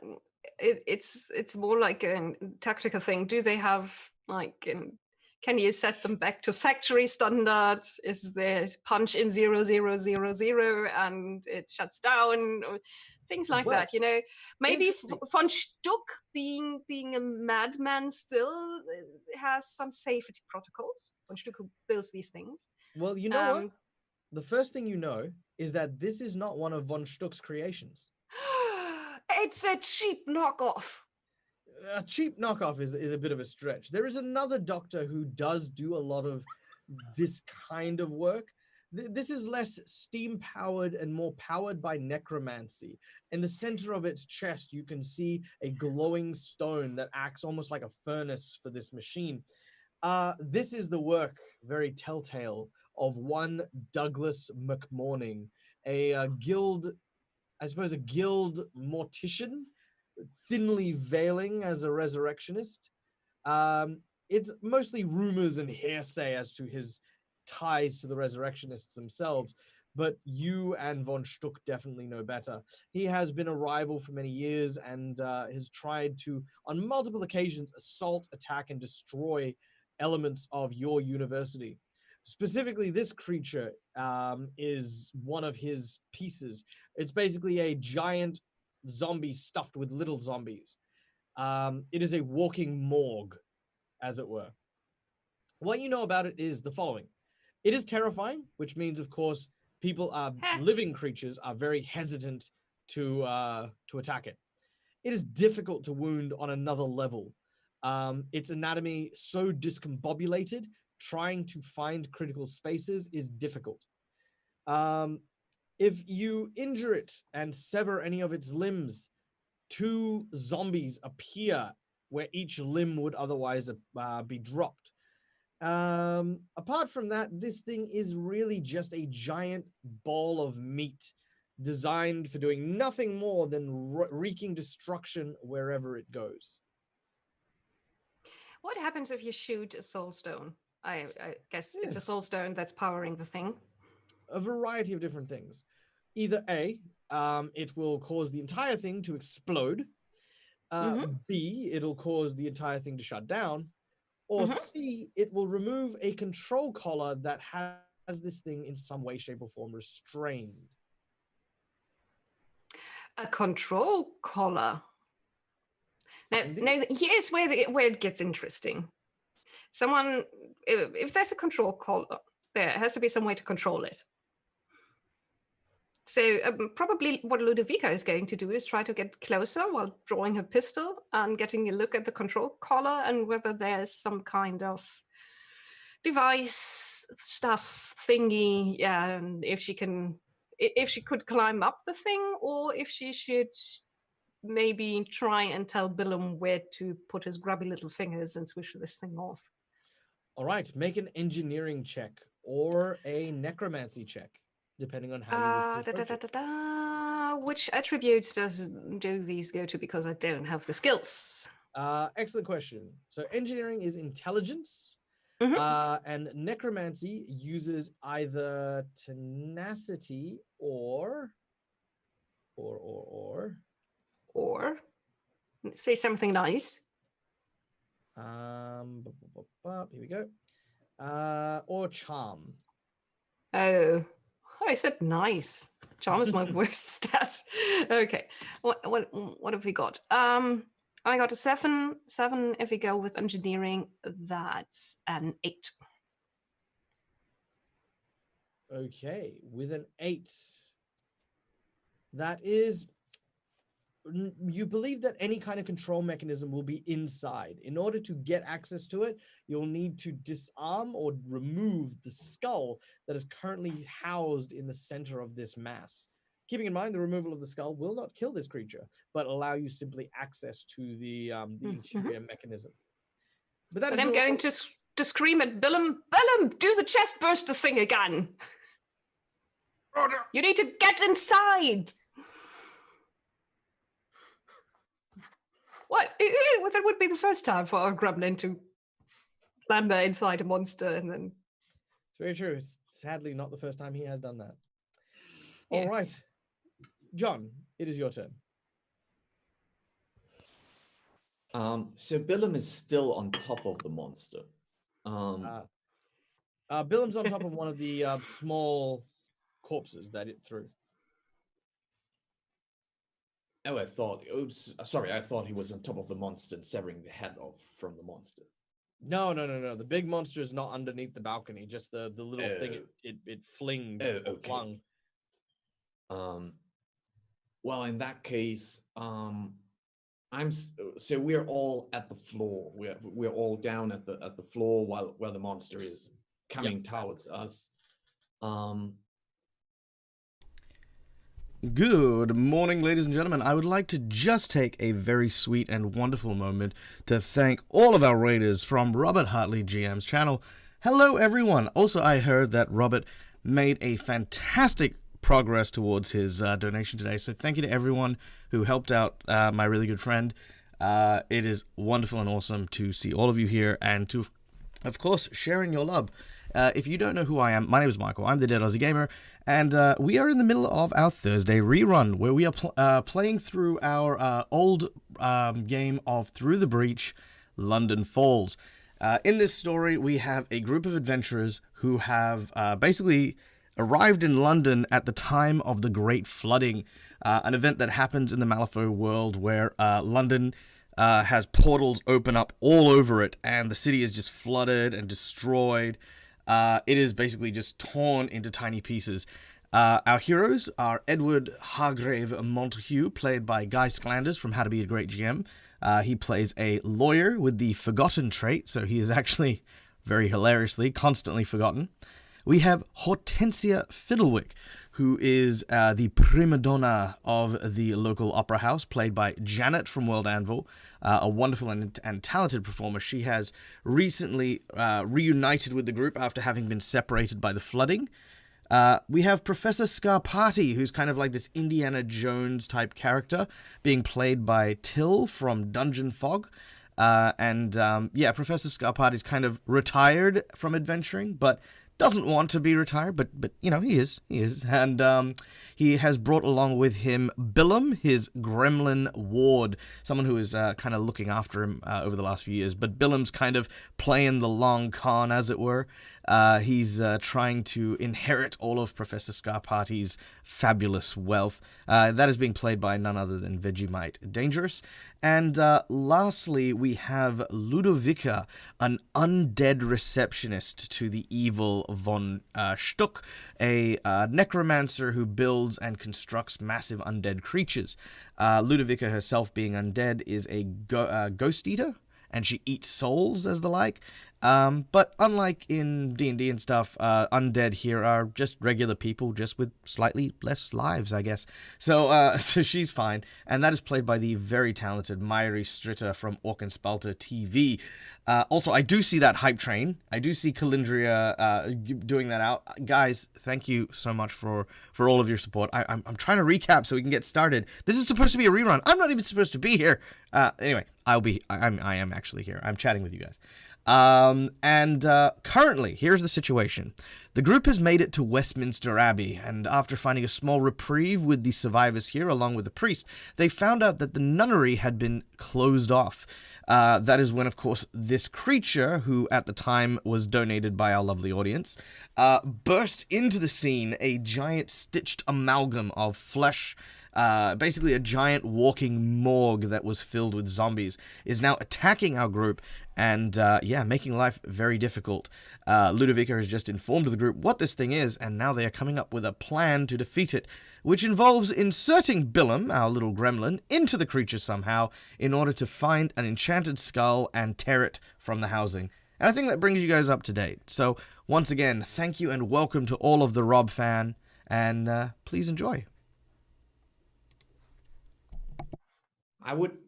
it's more like a tactical thing. Do they have like? Can you set them back to factory standards? Is there punch in 0000 and it shuts down? Or things like Well, that, you know. Maybe interesting. von Stuck, being a madman, still has some safety protocols. Von Stuck, who builds these things. Well, you know what? The first thing you know is that this is not one of von Stuck's creations. It's a cheap knockoff. A cheap knockoff is a bit of a stretch. There is another doctor who does do a lot of this kind of work. This is less steam-powered and more powered by necromancy. In the center of its chest, you can see a glowing stone that acts almost like a furnace for this machine. This is the work, very telltale, of one Douglas McMorning, a guild mortician, thinly veiling as a resurrectionist. It's mostly rumors and hearsay as to his ties to the resurrectionists themselves, but you and von Stuck definitely know better. He has been a rival for many years and has tried to, on multiple occasions, assault, attack, and destroy elements of your university. Specifically, this creature is one of his pieces. It's basically a giant zombie stuffed with little zombies. It is a walking morgue, as it were. What you know about it is the following. It is terrifying, which means, of course, living creatures are very hesitant to attack it. It is difficult to wound on another level. Its anatomy so discombobulated, trying to find critical spaces is difficult. If you injure it and sever any of its limbs, 2 zombies appear where each limb would otherwise be dropped. Apart from that, this thing is really just a giant ball of meat designed for doing nothing more than wreaking destruction wherever it goes. What happens if you shoot a soul stone? I guess it's a soul stone that's powering the thing. A variety of different things. Either A, it will cause the entire thing to explode. B, it'll cause the entire thing to shut down. Or C, it will remove a control collar that has this thing in some way, shape, or form restrained. A control collar. Now here's where it gets interesting. If there's a control collar, there has to be some way to control it. So probably what Ludovica is going to do is try to get closer while drawing her pistol and getting a look at the control collar and whether there's some kind of device stuff thingy. And if she could climb up the thing, or if she should maybe try and tell Billum where to put his grubby little fingers and swish this thing off. All right, make an engineering check or a necromancy check, depending on how you approach it. Which attributes do these go to? Because I don't have the skills. Excellent question. So engineering is intelligence, and necromancy uses either tenacity or say something nice. Here we go. Or charm. Oh, I said nice. Charm is my worst stat. Okay, what have we got? I got a 7. 7 if we go with engineering. That's an 8. Okay, with an 8. That is, you believe that any kind of control mechanism will be inside. In order to get access to it, you'll need to disarm or remove the skull that is currently housed in the center of this mass. Keeping in mind, the removal of the skull will not kill this creature, but allow you simply access to the interior mechanism. But that But is I'm your- going to scream at Billum, Billum, do the chest burster thing again. Roger. You need to get inside. What? Well, that would be the first time for a gremlin to clamber inside a monster and then. It's very true. It's sadly not the first time he has done that. Yeah. All right. John, it is your turn. So Billum is still on top of the monster. Billem's on top of one of the small corpses that it threw. Oh, I thought. Oops, sorry. I thought he was on top of the monster and severing the head off from the monster. No. The big monster is not underneath the balcony. Just the little thing it flinged. Oh, or okay. flung. Well, in that case, so we're all at the floor. We're all down at the floor while the monster is coming towards us. Good morning, ladies and gentlemen. I would like to just take a very sweet and wonderful moment to thank all of our raiders from Robert Hartley GM's channel. Hello, everyone. Also, I heard that Robert made a fantastic progress towards his donation today, so thank you to everyone who helped out my really good friend. It is wonderful and awesome to see all of you here and to, of course, sharing your love. If you don't know who I am, my name is Michael. I'm the Dead Aussie Gamer, and we are in the middle of our Thursday rerun, where we are playing through our old game of Through the Breach, London Falls. In this story, we have a group of adventurers who have basically arrived in London at the time of the Great Flooding, an event that happens in the Malifaux world where London has portals open up all over it, and the city is just flooded and destroyed. It is basically just torn into tiny pieces. Our heroes are Edward Hargrave Montague, played by Guy Sklanders from How to Be a Great GM. He plays a lawyer with the forgotten trait, so he is actually, very hilariously, constantly forgotten. We have Hortensia Fiddlewick, who is the prima donna of the local opera house, played by Janet from World Anvil, a wonderful and talented performer. She has recently reunited with the group after having been separated by the flooding. We have Professor Scarpati, who's kind of like this Indiana Jones type character, being played by Till from Dungeon Fog. Professor Scarpati's kind of retired from adventuring, but doesn't want to be retired, but you know, he is, and he has brought along with him Billum, his gremlin ward, someone who is kind of looking after him over the last few years, but Billum's kind of playing the long con, as it were. He's trying to inherit all of Professor Scarpati's fabulous wealth. That is being played by none other than Vegemite Dangerous. And lastly, we have Ludovica, an undead receptionist to the evil von Stuck, a necromancer who builds and constructs massive undead creatures. Ludovica herself, being undead, is a ghost eater, and she eats souls as the like. But unlike in D&D and stuff, undead here are just regular people, just with slightly less lives, I guess. So she's fine, and that is played by the very talented Mairi Stritter from Orc and Spalter TV. Also, I do see that hype train. I do see Calindria doing that out. Guys, thank you so much for all of your support. I'm trying to recap so we can get started. This is supposed to be a rerun. I'm not even supposed to be here. Anyway, I am actually here. I'm chatting with you guys. Currently, here's the situation. The group has made it to Westminster Abbey, and after finding a small reprieve with the survivors here, along with the priest, they found out that the nunnery had been closed off. That is when, of course, this creature, who at the time was donated by our lovely audience, burst into the scene, a giant stitched amalgam of flesh basically a giant walking morgue that was filled with zombies, is now attacking our group and, making life very difficult. Ludovica has just informed the group what this thing is, and now they are coming up with a plan to defeat it, which involves inserting Billum, our little gremlin, into the creature somehow in order to find an enchanted skull and tear it from the housing. And I think that brings you guys up to date. So, once again, thank you and welcome to all of the Rob fan, and please enjoy. I would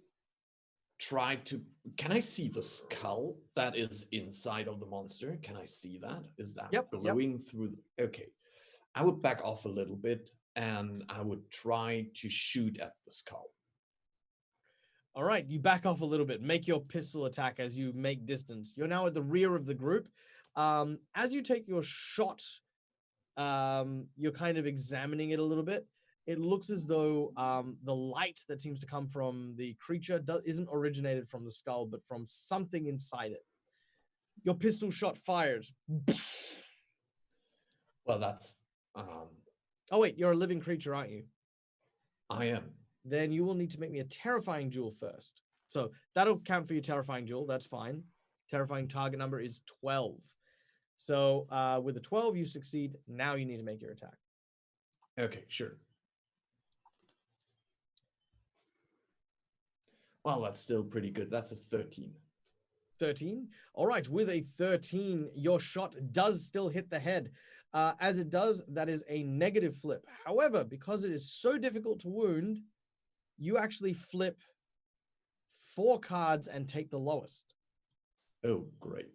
try to. Can I see the skull that is inside of the monster? Can I see that? Is that glowing through? Okay. I would back off a little bit and I would try to shoot at the skull. All right, you back off a little bit. Make your pistol attack as you make distance. You're now at the rear of the group. As you take your shot, you're kind of examining it a little bit. It looks as though the light that seems to come from the creature isn't originated from the skull, but from something inside it. Your pistol shot fires. Well, that's... Oh, wait, you're a living creature, aren't you? I am. Then you will need to make me a terrifying duel first. So that'll count for your terrifying duel. That's fine. Terrifying target number is 12. So with a 12, you succeed. Now you need to make your attack. Okay, sure. Well, that's still pretty good. That's a 13. 13. All right, with a 13, your shot does still hit the head. As it does, that is a negative flip. However, because it is so difficult to wound, you actually flip 4 cards and take the lowest. Oh, great.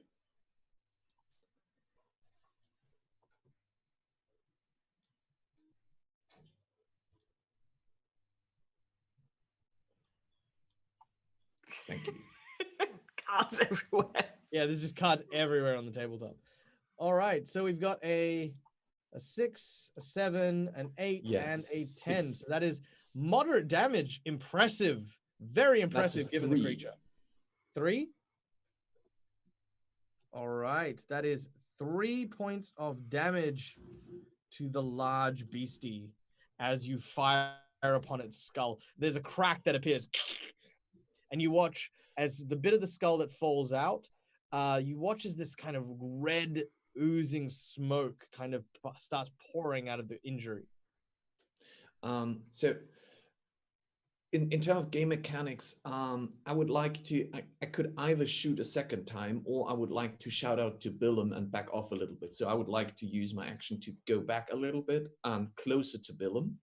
Thank you. Cards everywhere. Yeah, there's just cards everywhere on the tabletop. All right, so we've got a 6, a 7, an 8, and a 10. 6. So that is moderate damage. Impressive. Very impressive given the creature. 3? All right, that is 3 points of damage to the large beastie as you fire upon its skull. There's a crack that appears, and you watch as the bit of the skull that falls out, you watch as this kind of red oozing smoke kind of starts pouring out of the injury. So in terms of game mechanics, I would like to, I could either shoot a second time or I would like to shout out to Billum and back off a little bit. So I would like to use my action to go back a little bit and closer to Billum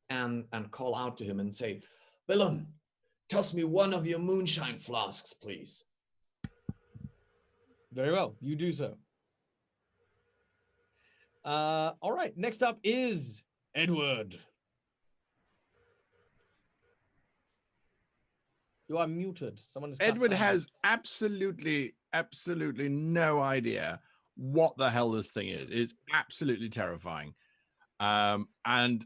and call out to him and say, Billum, toss me one of your moonshine flasks, please. Very well, you do so. All right, next up is Edward. You are muted. Someone is Edward has absolutely no idea what the hell this thing is. It's absolutely terrifying. And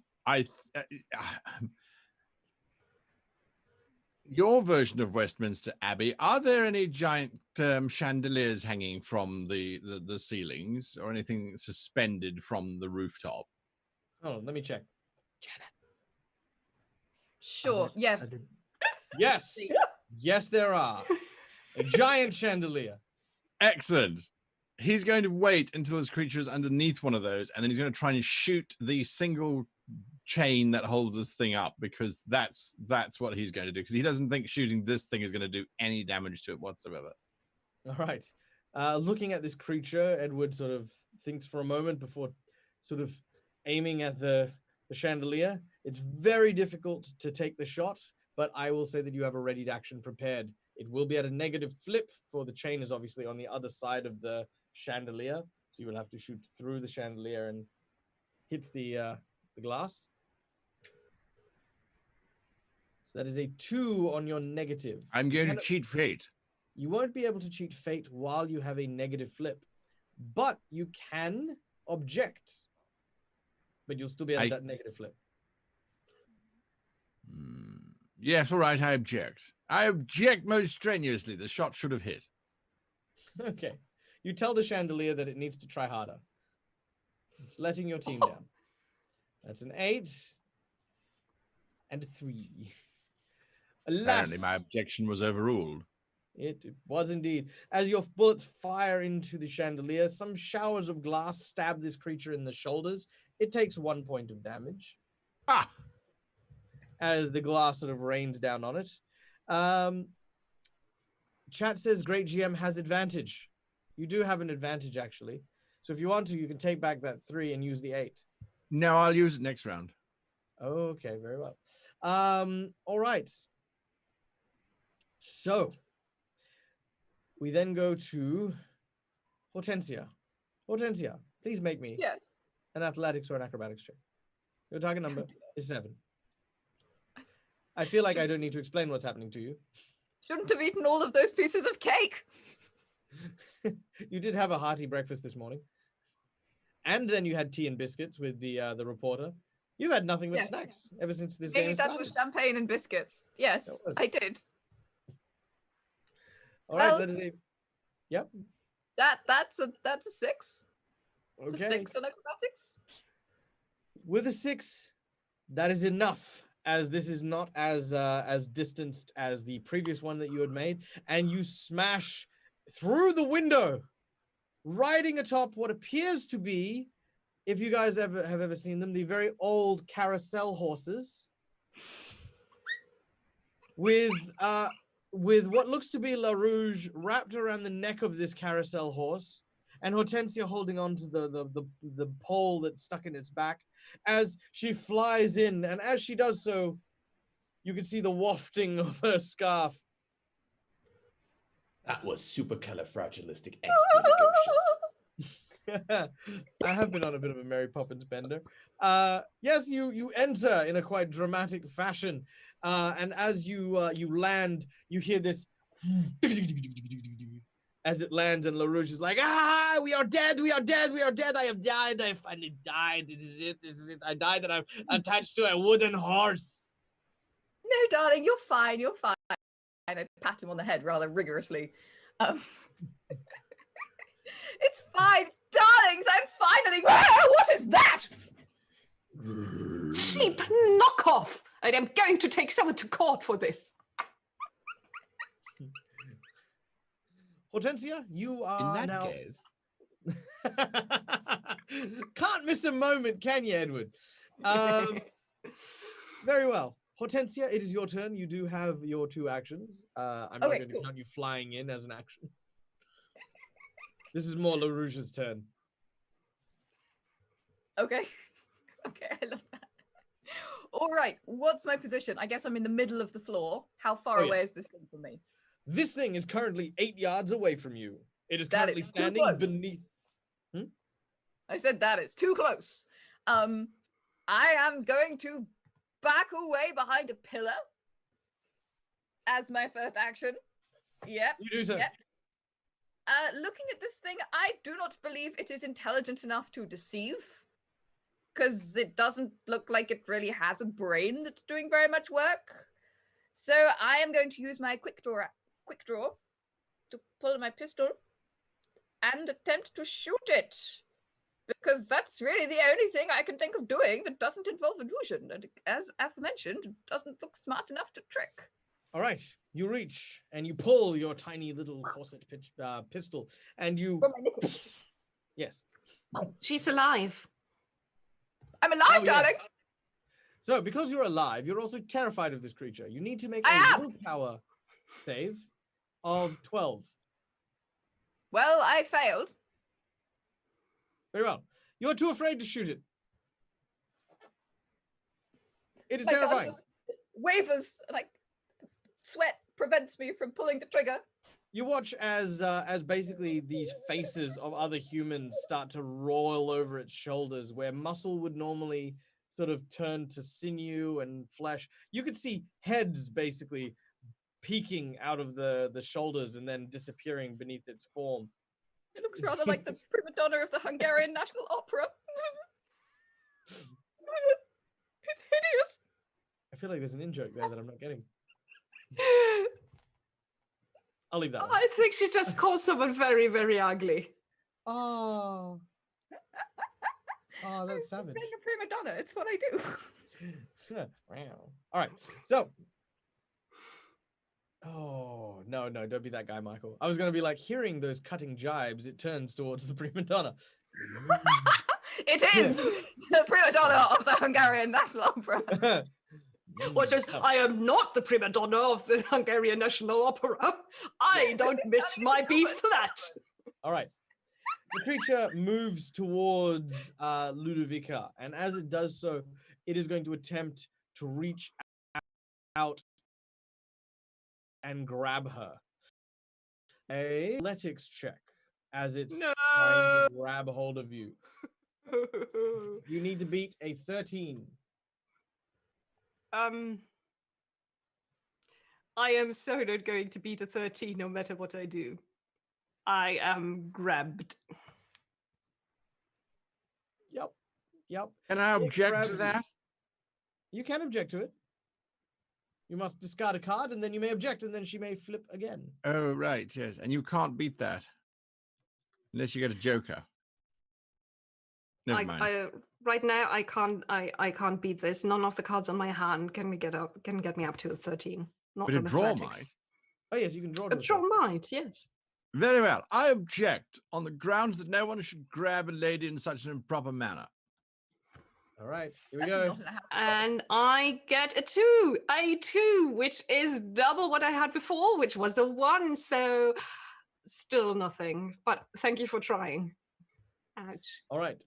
your version of Westminster Abbey, are there any giant chandeliers hanging from the ceilings or anything suspended from the rooftop? Oh, let me check. Janet. Sure. Yeah. Yes. Yes, there are. A giant chandelier. Excellent. He's going to wait until his creature is underneath one of those, and then he's going to try and shoot the single chain that holds this thing up, because that's what he's going to do, because he doesn't think shooting this thing is going to do any damage to it whatsoever. All right. Looking at this creature, Edward sort of thinks for a moment before sort of aiming at the chandelier. It's very difficult to take the shot, but I will say that you have a ready action prepared. It will be at a negative flip, for the chain is obviously on the other side of the chandelier, so you will have to shoot through the chandelier and hit the glass. So that is a 2 on your negative. I'm going to cheat fate. You won't be able to cheat fate while you have a negative flip, but you can object, but you'll still be at that negative flip. Yes, all right, I object. I object most strenuously. The shot should have hit. Okay. You tell the chandelier that it needs to try harder. It's letting your team down. That's an 8. and 3. Apparently, Alas, my objection was overruled. it was indeed. As your bullets fire into the chandelier, some showers of glass stab this creature in the shoulders. It takes 1 point of damage Ah! as the glass sort of rains down on it. Chat says Great GM has advantage. You do have an advantage, actually. So if you want to, you can take back that 3 and use the 8. No, I'll use it next round. Okay, very well. All right. So we then go to Hortensia. Hortensia, please make me Yes. an athletics or an acrobatics check. Your target number is 7. I feel like I don't need to explain what's happening to you. Shouldn't have eaten all of those pieces of cake. You did have a hearty breakfast this morning. And then you had tea and biscuits with the reporter. You've had nothing but Yes. snacks ever since this Maybe game that started. was champagne and biscuits. Yes, That was. I did. All right, Well- that is a... Yep. That's a 6. It's a Okay. 6 on acrobatics. With a 6, that is enough, as this is not as distanced as the previous one that you had made, and you smash through the window, riding atop what appears to be, if you guys have ever seen them, the very old carousel horses, with what looks to be La Rouge wrapped around the neck of this carousel horse, and Hortensia holding on to the pole that's stuck in its back as she flies in. And as she does so, you can see the wafting of her scarf. That was supercalifragilistic expialidocious. I have been on a bit of a Mary Poppins bender. Yes, you enter in a quite dramatic fashion, and as you land, you hear this as it lands, and LaRouche is like, "Ah, we are dead, we are dead, we are dead. I have died. I finally died. This is it. This is it. I died, and I'm attached to a wooden horse." No, darling, you're fine. You're fine. I pat him on the head rather rigorously. It's fine, darlings. I'm finally. What is that? Cheap knockoff! I am going to take someone to court for this. Hortensia, you are In that now. case, Can't miss a moment, can you, Edward? Very well. Hortensia, it is your turn. You do have your 2 actions. I'm not Okay, going to cool. count you flying in as an action. This is more LaRouche's turn. Okay. Okay, I love that. All right, what's my position? I guess I'm in the middle of the floor. How far Oh, yeah. away is this thing from me? This thing is currently 8 yards away from you. It is That currently is too standing close. beneath. I said that is too close. I am going to back away behind a pillar as my first action. Yep. You do so. Yep. Looking at this thing, I do not believe it is intelligent enough to deceive, because it doesn't look like it really has a brain that's doing very much work. So I am going to use my quick draw to pull my pistol and attempt to shoot it, because that's really the only thing I can think of doing that doesn't involve illusion. And as aforementioned, it doesn't look smart enough to trick. All right. You reach and you pull your tiny little corset pistol, and you. From my nipples. Yes. She's alive. I'm alive, Oh, darling. yes. So, because you're alive, you're also terrified of this creature. You need to make I a am. willpower save of 12. Well, I failed. Very well. You're too afraid to shoot it. It is My gun terrifying. just wavers, like sweat prevents me from pulling the trigger. You watch as basically these faces of other humans start to roll over its shoulders, where muscle would normally sort of turn to sinew and flesh. You could see heads basically peeking out of the shoulders and then disappearing beneath its form. It looks rather like the prima donna of the Hungarian National Opera. It's hideous. I feel like there's an in-joke there that I'm not getting. I'll leave that one. I think she just called someone very, very ugly. Oh. Oh, I was that's just savage. being a prima donna. It's what I do. All right. So. Oh, no, don't be that guy, Michael. I was going to be like, hearing those cutting jibes, it turns towards the prima donna. It is the prima donna of the Hungarian National Opera. Or says, No. I am not the prima donna of the Hungarian National Opera. I don't miss my B flat. All right. The creature moves towards Ludovica, and as it does so, it is going to attempt to reach out and grab her. A athletics check as it's trying to grab hold of you. You need to beat a 13. I am so not going to beat a 13 no matter what I do. I am grabbed. Yep. Can I It object grabs to you. that? You can object to it. You must discard a card, and then you may object, and then she may flip again. Oh, right, yes. And you can't beat that unless you get a joker. Never mind. Right now, I can't beat this. None of the cards on my hand can get me up to a 13. Not But a on draw athletics. Oh, yes, you can draw A to a draw 13. might, yes. Very well. I object on the grounds that no one should grab a lady in such an improper manner. All right, here we That's go. not in a house of And I get a 2, which is double what I had before, which was a 1. So still nothing. But thank you for trying. Ouch. All right.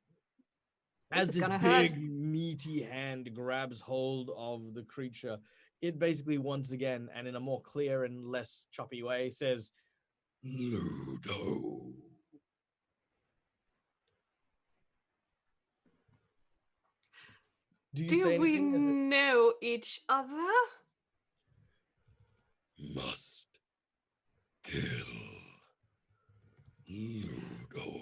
This As is this gonna big, hurt. meaty hand grabs hold of the creature, it basically once again, and in a more clear and less choppy way, says, Ludo. Do you say Do we anything as it know each other? must kill Ludo?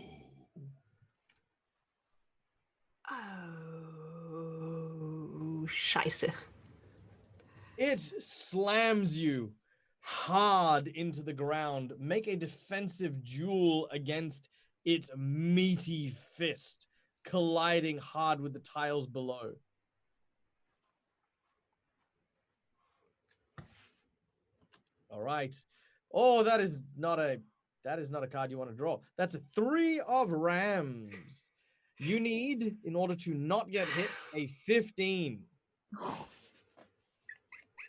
Oh, scheiße. It slams you hard into the ground. Make a defensive duel against its meaty fist, colliding hard with the tiles below. All right. Oh, that is not a card you want to draw. That's a 3 of rams. You need, in order to not get hit, a 15.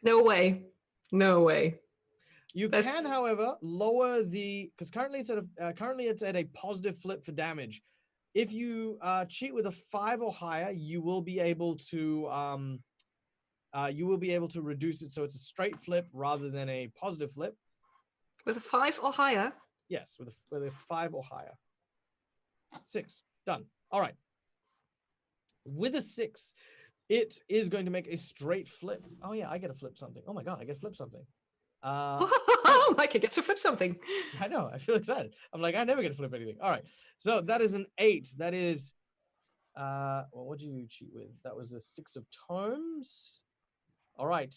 No way. No way. You That's- can, however, lower the because currently it's at a positive flip for damage. If you cheat with a 5 or higher, you will be able to reduce it so it's a straight flip rather than a positive flip. With a 5 or higher? Yes, with a 5 or higher. 6. Done. All right. With a 6, it is going to make a straight flip. Oh yeah, I get to flip something. Oh my god, I get to flip something. I can get to flip something. I know. I feel excited. I'm like, I never get to flip anything. All right. So that is an 8. That is, well, what did you cheat with? That was a 6 of tomes. All right.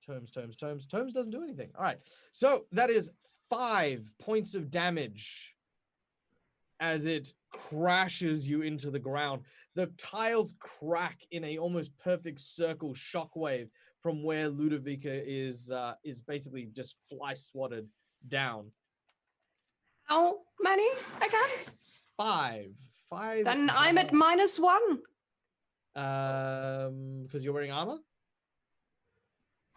Tomes. Tomes doesn't do anything. All right. So that is 5 points of damage as it crashes you into the ground. The tiles crack in a almost perfect circle shockwave from where Ludovica is basically just fly swatted down. How many again? 5. Then I'm at -1. Because you're wearing armor?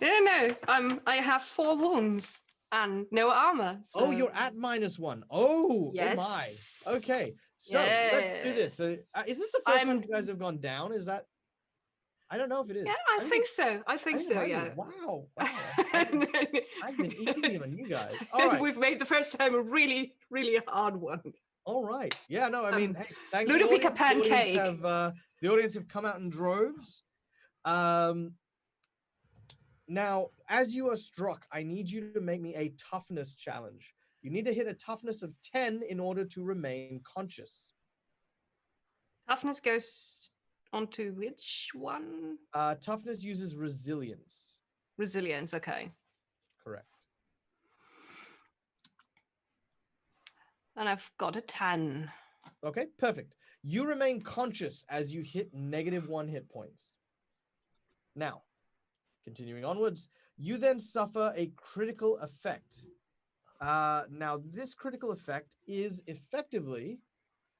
No. I have 4 wounds and no armor. So... Oh, you're at -1. Oh, Yes. oh my. Okay. So let's do this. So, is this the 1st time you guys have gone down? Is that? I don't know if it is. Yeah, I think so. I think so, yeah. Wow. I've been easy on you guys. All right. We've made the first time a really, really hard one. All right. Yeah, no, I mean, hey, thanks. Ludovica Pancake. The audience have come out in droves. Now, as you are struck, I need you to make me a toughness challenge. You need to hit a toughness of 10 in order to remain conscious. Toughness goes onto which one? Toughness uses resilience. Resilience, okay. Correct. And I've got a 10. Okay, perfect. You remain conscious as you hit -1 hit points. Now, continuing onwards, you then suffer a critical effect. Now, this critical effect is effectively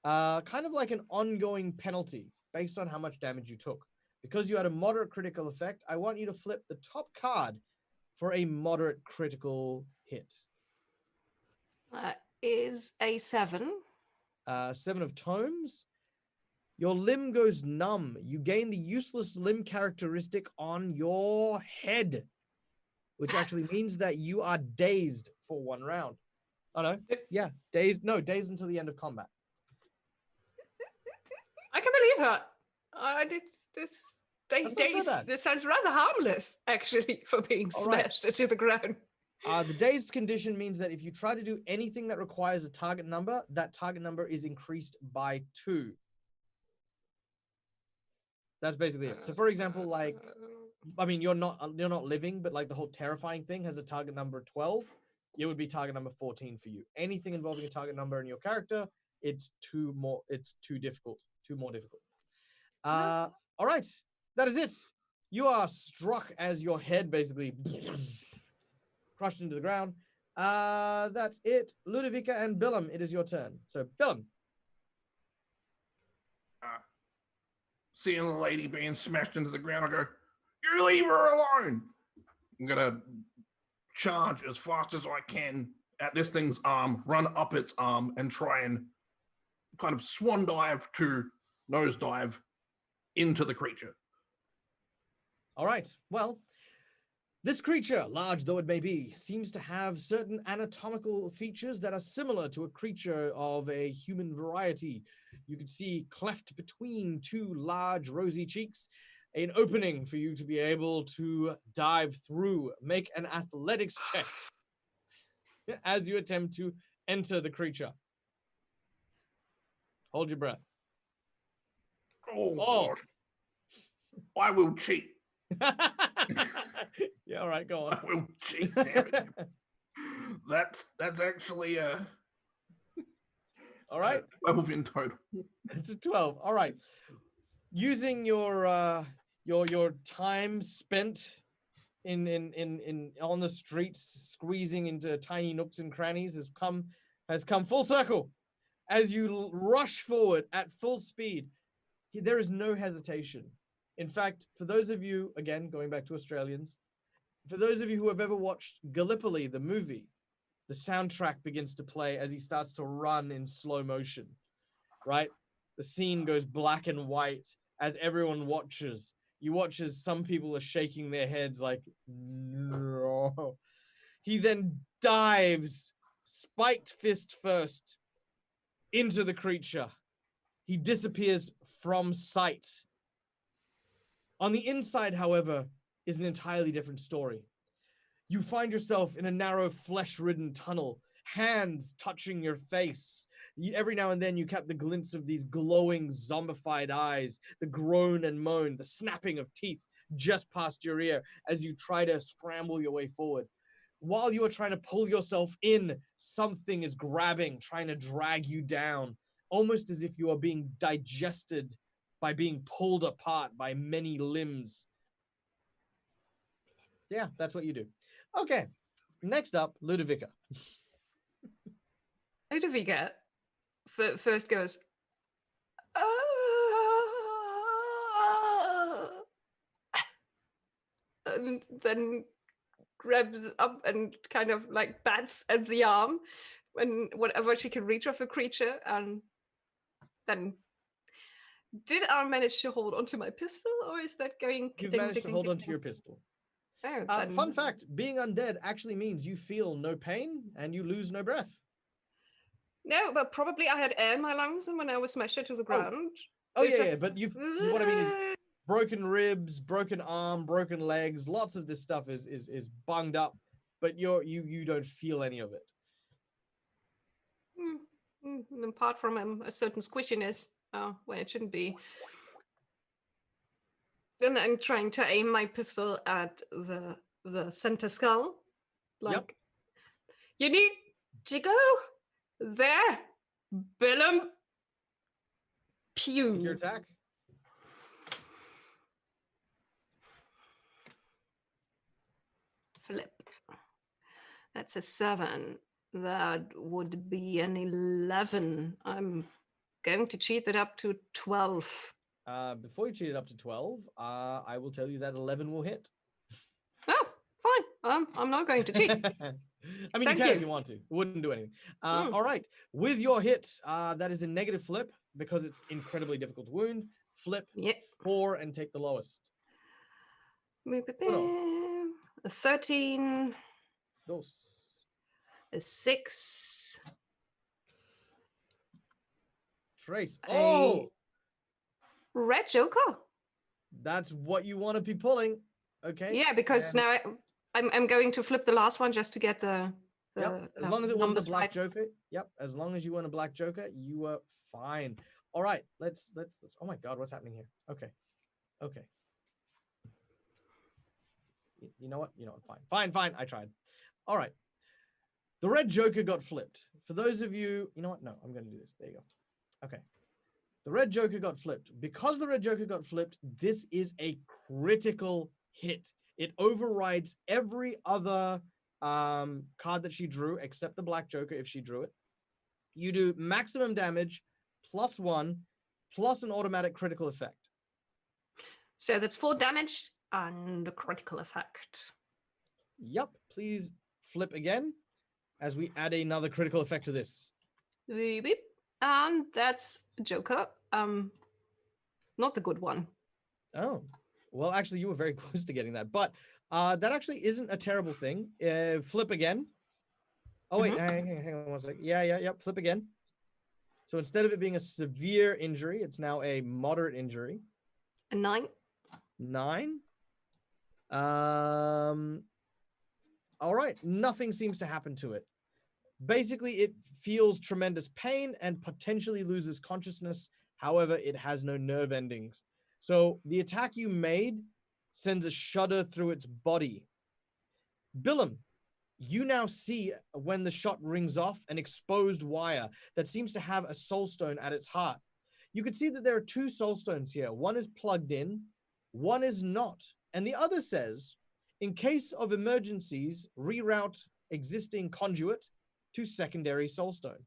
kind of like an ongoing penalty based on how much damage you took. Because you had a moderate critical effect, I want you to flip the top card for a moderate critical hit. Is a 7. 7 of tomes. Your limb goes numb. You gain the useless limb characteristic on your head, which actually means that you are dazed for 1 round. Oh no, yeah, dazed. No, dazed until the end of combat. I can believe that. That's not so bad. This sounds rather harmless, actually, for being All right. smashed into the ground. The dazed condition means that if you try to do anything that requires a target number, that target number is increased by 2. That's basically it. So, for example, like, I mean, you're not living, but like the whole terrifying thing has a target number 12. It would be target number 14 for you. Anything involving a target number in your character, it's too more difficult. All right, that is it. You are struck as your head basically crushed into the ground. That's it. Ludovica and Billum, it is your turn. So, Billum. Seeing the lady being smashed into the ground, I go, "You leave her alone!" I'm gonna charge as fast as I can at this thing's arm, run up its arm, and try and kind of swan dive to nosedive into the creature. All right. Well, this creature, large though it may be, seems to have certain anatomical features that are similar to a creature of a human variety. You can see cleft between 2 large rosy cheeks, an opening for you to be able to dive through. Make an athletics check as you attempt to enter the creature. Hold your breath. Oh. God. I will cheat. Yeah, all right, go on. I will cheat, damn it. That's actually all right. 12 in total. It's a 12. All right. Using your time spent in on the streets, squeezing into tiny nooks and crannies has come full circle. As you rush forward at full speed, there is no hesitation. In fact, for those of you, again, going back to Australians, for those of you who have ever watched Gallipoli, the movie, the soundtrack begins to play as he starts to run in slow motion, right? The scene goes black and white as everyone watches. You watch as some people are shaking their heads like, no. He then dives, spiked fist first, into the creature. He disappears from sight. On the inside, however, is an entirely different story. You find yourself in a narrow, flesh-ridden tunnel, hands touching your face. Every now and then you catch the glimpse of these glowing, zombified eyes, the groan and moan, the snapping of teeth just past your ear as you try to scramble your way forward. While you are trying to pull yourself in, something is grabbing, trying to drag you down, almost as if you are being digested by being pulled apart by many limbs. Yeah, that's what you do. Okay, next up, Ludovica. Ludovica first goes, and then grabs up and kind of like bats at the arm and whatever she can reach of the creature, and then did I manage to hold onto my pistol, or is that going? You've managed to hold onto your pistol. Oh, fun fact, being undead actually means you feel no pain and you lose no breath. No, but probably I had air in my lungs, and when I was smashed to the ground. Oh yeah, but what I mean is broken ribs, broken arm, broken legs. Lots of this stuff is bunged up, but you don't feel any of it. Apart from a certain squishiness where it shouldn't be. Then I'm trying to aim my pistol at the center skull. Like, yep. You need to go there, Billum. Pew. Your attack. flip. That's a 7. That would be an 11. I'm going to cheat it up to 12. Before you cheat it up to 12, I will tell you that 11 will hit. Oh, fine. I'm not going to cheat. I mean, Thank you can if you. you want to. It wouldn't do anything. Mm. All right. With your hit, that is a negative flip because it's incredibly difficult to wound. Flip Yep. 4 and take the lowest. A 13, Dos. a 6, Trace. a Oh, red joker. that's what you want to be pulling. Okay. Yeah, because and- now I'm going to flip the last one just to get the Yep. As long as it wasn't a numbers black right. joker. Yep. As long as you weren't a black joker, you were fine. All right. Let's. Oh my God, what's happening here? Okay. Okay. You know what? Fine. I tried. All right. The red joker got flipped. For those of you, you know what? No, I'm going to do this. There you go. Okay. The red joker got flipped. Because the red joker got flipped, this is a critical hit. It overrides every other card that she drew except the black joker if she drew it. You do maximum damage +1 plus an automatic critical effect. So that's 4 damage and a critical effect. Yep. Please flip again as we add another critical effect to this. Beep, beep. And that's a joker. Not the good one. Oh, well, actually, you were very close to getting that, but that actually isn't a terrible thing. Flip again. Oh, wait, hang on 1 sec. Yeah, flip again. So instead of it being a severe injury, it's now a moderate injury. A 9. 9. All right, nothing seems to happen to it. Basically, it feels tremendous pain and potentially loses consciousness. However, it has no nerve endings. So the attack you made sends a shudder through its body. Billum, you now see when the shot rings off an exposed wire that seems to have a soul stone at its heart. You can see that there are 2 soul stones here. One is plugged in, one is not. And the other says, in case of emergencies, reroute existing conduit to secondary soulstone.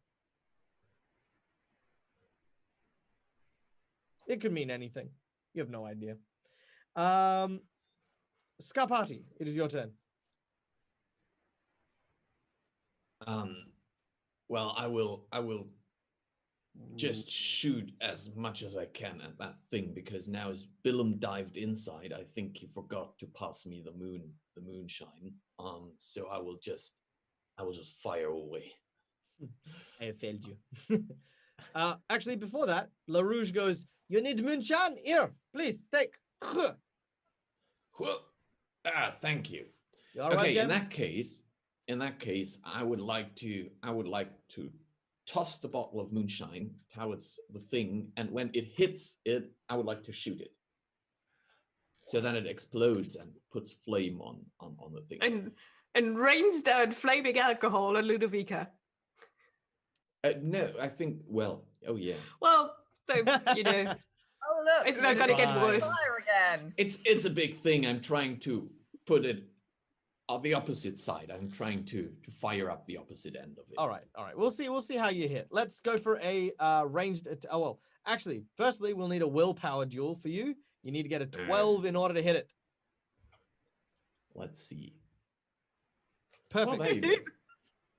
It could mean anything. You have no idea. Scarpati, it is your turn. Well, I will just shoot as much as I can at that thing, because now as Billum dived inside, I think he forgot to pass me the moonshine. So I will just fire away. I have failed you. Actually, before that, LaRouge goes, "You need moonshine? Here, please, take." Thank you. You all right, Okay, Jem? in that case, I would like to toss the bottle of moonshine towards the thing, and when it hits it, I would like to shoot it. So then it explodes and puts flame on the thing. And rains down flaming alcohol on Ludovica. No, I think, well, oh yeah. Well, so, you know, Oh look, it's not gonna get worse. Fire again. It's a big thing. I'm trying to put it on the opposite side. I'm trying to fire up the opposite end of it. All right. We'll see how you hit. Let's go for a ranged. Oh well, actually, firstly, we'll need a willpower duel for you. You need to get a 12 in order to hit it. Let's see. Perfect. Well, there you go.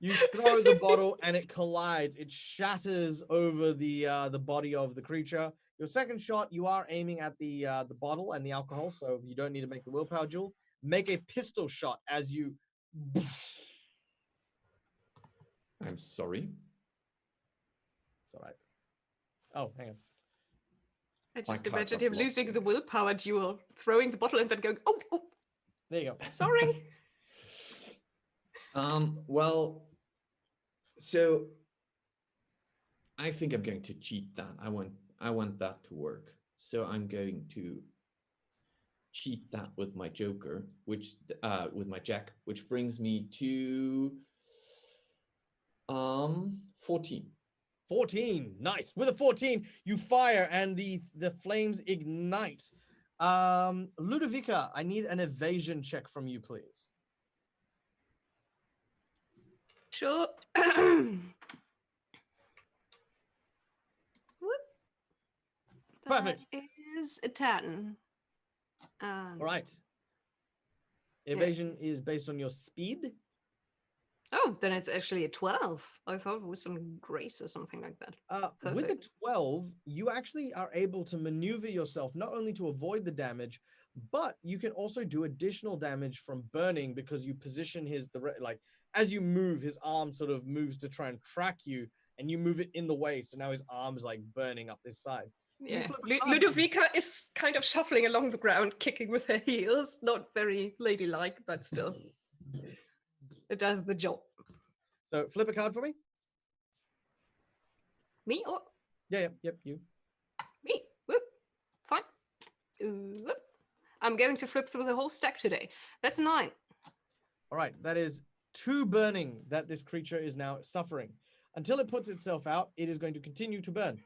You throw the bottle and it collides. It shatters over the body of the creature. Your second shot, you are aiming at the bottle and the alcohol, so you don't need to make the willpower duel. Make a pistol shot as you. I'm sorry. It's all right. Oh, hang on. I just card imagined got him blocked. losing the willpower duel, throwing the bottle and then going, oh, There you go. sorry. Well, so I think I'm going to cheat that. I want that to work. So I'm going to cheat that with my joker, which with my jack, which brings me to 14. 14. Nice. With a 14, you fire and the flames ignite. Ludovica, I need an evasion check from you, please. Sure. Whoop. Perfect. That is a 10. All right. Evasion is based on your speed. Oh, then it's actually a 12. I thought it was some grace or something like that. With a Perfect. 12, you actually are able to maneuver yourself not only to avoid the damage, but you can also do additional damage from burning because you position like as you move, his arm sort of moves to try and track you, and you move it in the way. So now his arm is like burning up this side. Yeah. Ludovica is kind of shuffling along the ground, kicking with her heels. Not very ladylike, but still. It does the job. So flip a card for me. Me? Oh, Yep, you. me. Whoop. Fine. Whoop. I'm going to flip through the whole stack today. That's 9. All right, that is 2 burning that this creature is now suffering. Until it puts itself out, it is going to continue to burn.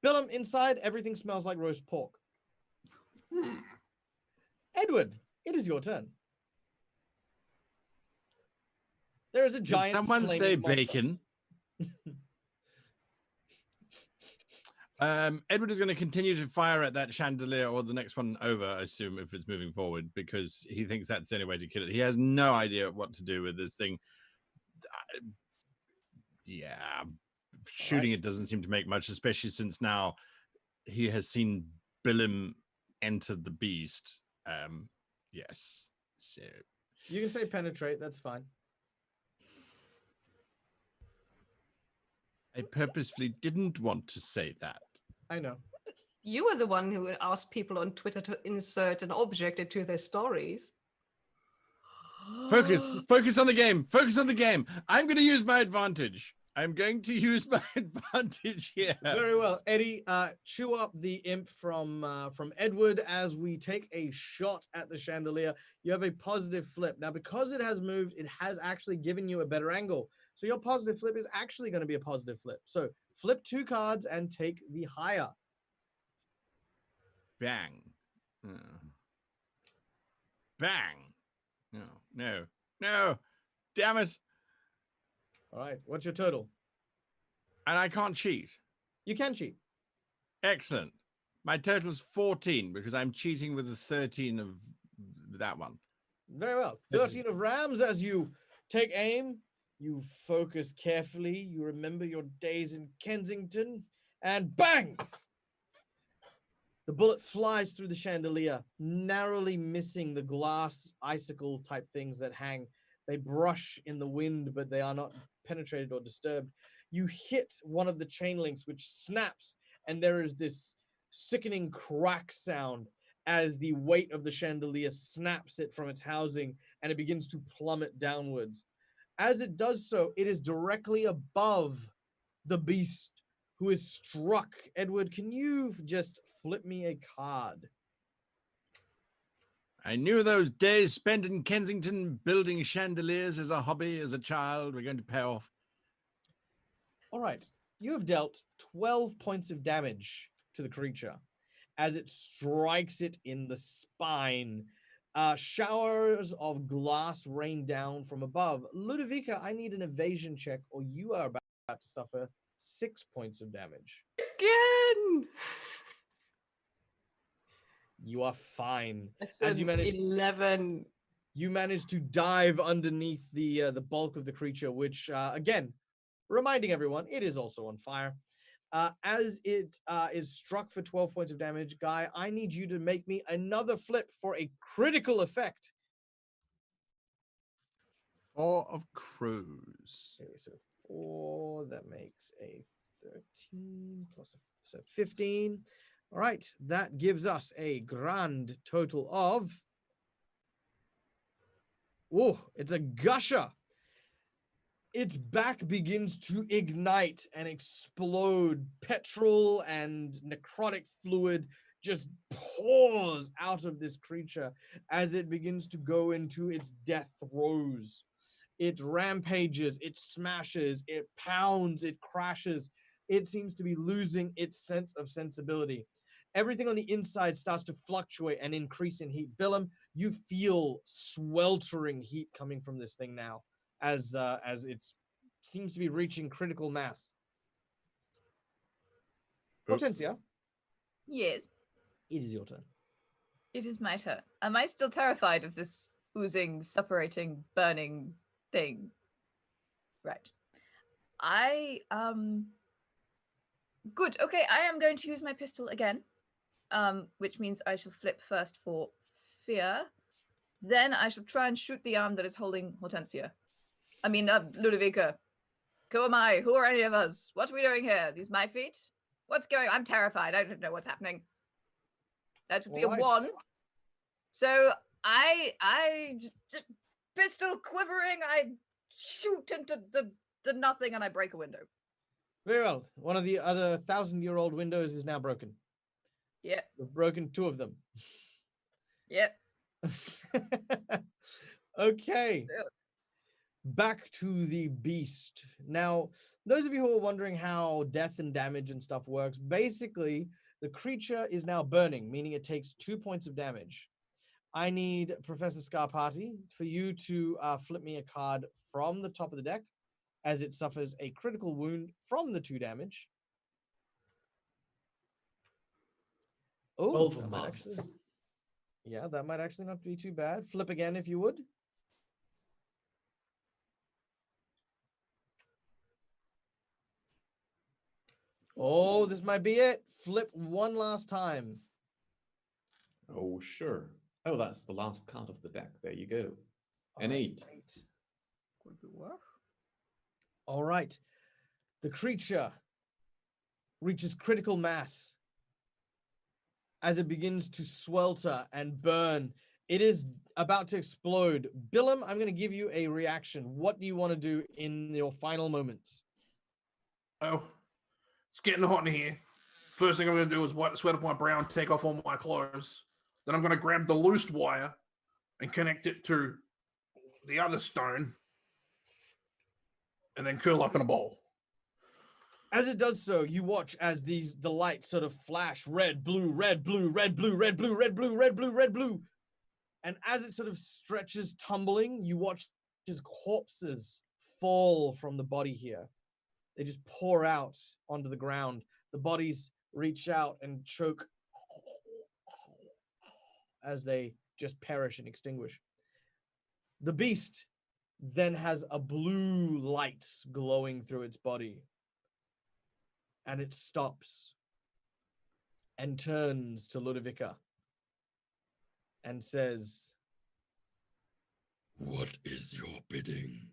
Billum, inside, everything smells like roast pork. Edward, it is your turn. There is a giant. Did someone say monster. bacon? Edward is going to continue to fire at that chandelier or the next one over, I assume, if it's moving forward, because he thinks that's the only way to kill it. He has no idea what to do with this thing. Yeah, shooting it doesn't seem to make much, especially since now he has seen Billum enter the beast. Yes. So You can say penetrate, that's fine. I purposefully didn't want to say that. I know. You were the one who would ask people on Twitter to insert an object into their stories. Focus on the game. Focus on the game. I'm going to use my advantage. I'm going to use my advantage here. Very well, Eddie. Chew up the imp from Edward as we take a shot at the chandelier. You have a positive flip now because it has moved. It has actually given you a better angle. So your positive flip is actually going to be a positive flip. So flip 2 cards and take the higher. Bang. Bang. No. Damn it. All right. What's your total? And I can't cheat. You can cheat. Excellent. My total's 14 because I'm cheating with the 13 of that one. Very well. 13 of rams as you take aim. You focus carefully. You remember your days in Kensington. And bang! The bullet flies through the chandelier, narrowly missing the glass icicle type things that hang. They brush in the wind, but they are not penetrated or disturbed. You hit one of the chain links, which snaps, and there is this sickening crack sound as the weight of the chandelier snaps it from its housing, and it begins to plummet downwards. As it does so, it is directly above the beast who is struck. Edward, can you just flip me a card? I knew those days spent in Kensington building chandeliers as a hobby as a child were going to pay off. All right. You have dealt 12 points of damage to the creature as it strikes it in the spine. Showers of glass rain down from above. Ludovica, I need an evasion check, or you are about to suffer 6 points of damage. Again! You are fine. It's As you manage, 11. you manage to dive underneath the bulk of the creature, which again, reminding everyone, it is also on fire. As it is struck for 12 points of damage, Guy, I need you to make me another flip for a critical effect. 4 of crows. Okay, so 4, that makes a 13 plus so 15. All right, that gives us a grand total of, oh, it's a gusher. Its back begins to ignite and explode. Petrol and necrotic fluid just pours out of this creature as it begins to go into its death throes. It rampages, it smashes, it pounds, it crashes. It seems to be losing its sense of sensibility. Everything on the inside starts to fluctuate and increase in heat. Billum, you feel sweltering heat coming from this thing now as its seems to be reaching critical mass. Oops. Hortensia, Yes, it is your turn. it is my turn. Am I still terrified of this oozing, separating, burning thing? Right. Good. Okay, I am going to use my pistol again. Which means I shall flip first for fear. Then I shall try and shoot the arm that is holding Hortensia. I mean, Ludovica. Who am I? Who are any of us? What are we doing here? These my feet? What's going on? I'm terrified. I don't know what's happening. That would be Alright. a 1. So pistol quivering, I shoot into the nothing and I break a window. Very well. One of the other 1,000-year-old windows is now broken. Yeah, We've broken 2 of them. yeah. Okay. Back to the beast. Now, those of you who are wondering how death and damage and stuff works, basically, the creature is now burning, meaning it takes 2 points of damage. I need Professor Scarpati for you to flip me a card from the top of the deck as it suffers a critical wound from the 2 damage. Oh, 12 that of might masts. actually- yeah, that might actually not be too bad. Flip again if you would. Oh, this might be it. Flip one last time. Oh, sure. Oh, that's the last card of the deck. There you go. An 8. Could be worse. All right. The creature reaches critical mass as it begins to swelter and burn. It is about to explode. Billum, I'm going to give you a reaction. What do you want to do in your final moments? Oh, it's getting hot in here. First thing I'm going to do is wipe the sweat off my brow and take off all my clothes. Then I'm going to grab the loose wire and connect it to the other stone and then curl up in a ball. As it does so, you watch as the lights sort of flash red, blue, red, blue, red, blue, red, blue, red, blue, red, blue, red, blue. And as it sort of stretches tumbling, you watch as corpses fall from the body here. They just pour out onto the ground. The bodies reach out and choke as they just perish and extinguish. The beast then has a blue light glowing through its body. And it stops and turns to Ludovica and says, What is your bidding?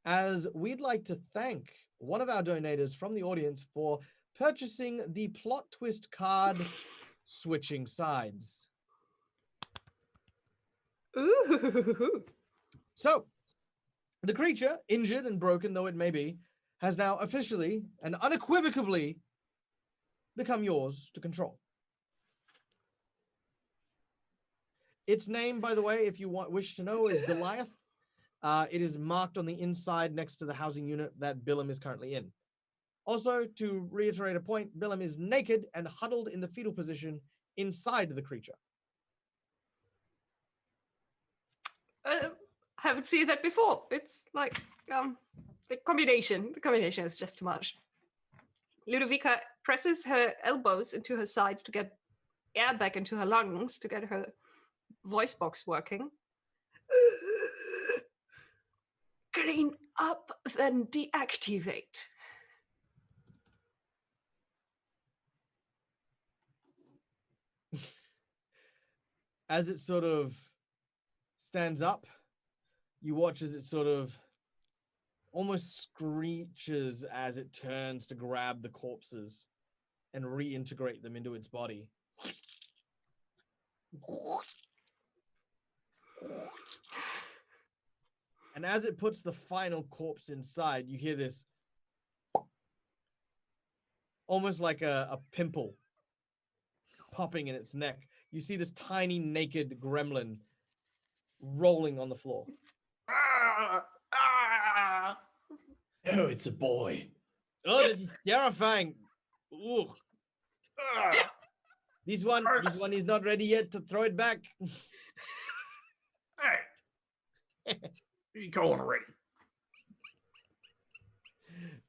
as we'd like to thank one of our donators from the audience for purchasing the plot twist card Switching Sides. Ooh. So, the creature, injured and broken though it may be, has now officially and unequivocally become yours to control. Its name, by the way, if you wish to know, is Goliath. It is marked on the inside next to the housing unit that Billum is currently in. Also, to reiterate a point, Billum is naked and huddled in the fetal position inside the creature. Haven't seen that before. It's like the combination is just too much. Ludovica presses her elbows into her sides to get air back into her lungs to get her voice box working. Clean up, then deactivate. As it sort of stands up, you watch as it sort of almost screeches as it turns to grab the corpses and reintegrate them into its body. And as it puts the final corpse inside, you hear this almost like a pimple popping in its neck. You see this tiny naked gremlin rolling on the floor. Ah! Ah! Oh, it's a boy. Oh, that is terrifying. Ooh. Ah! This one is not ready yet to throw it back. Hey, You calling already?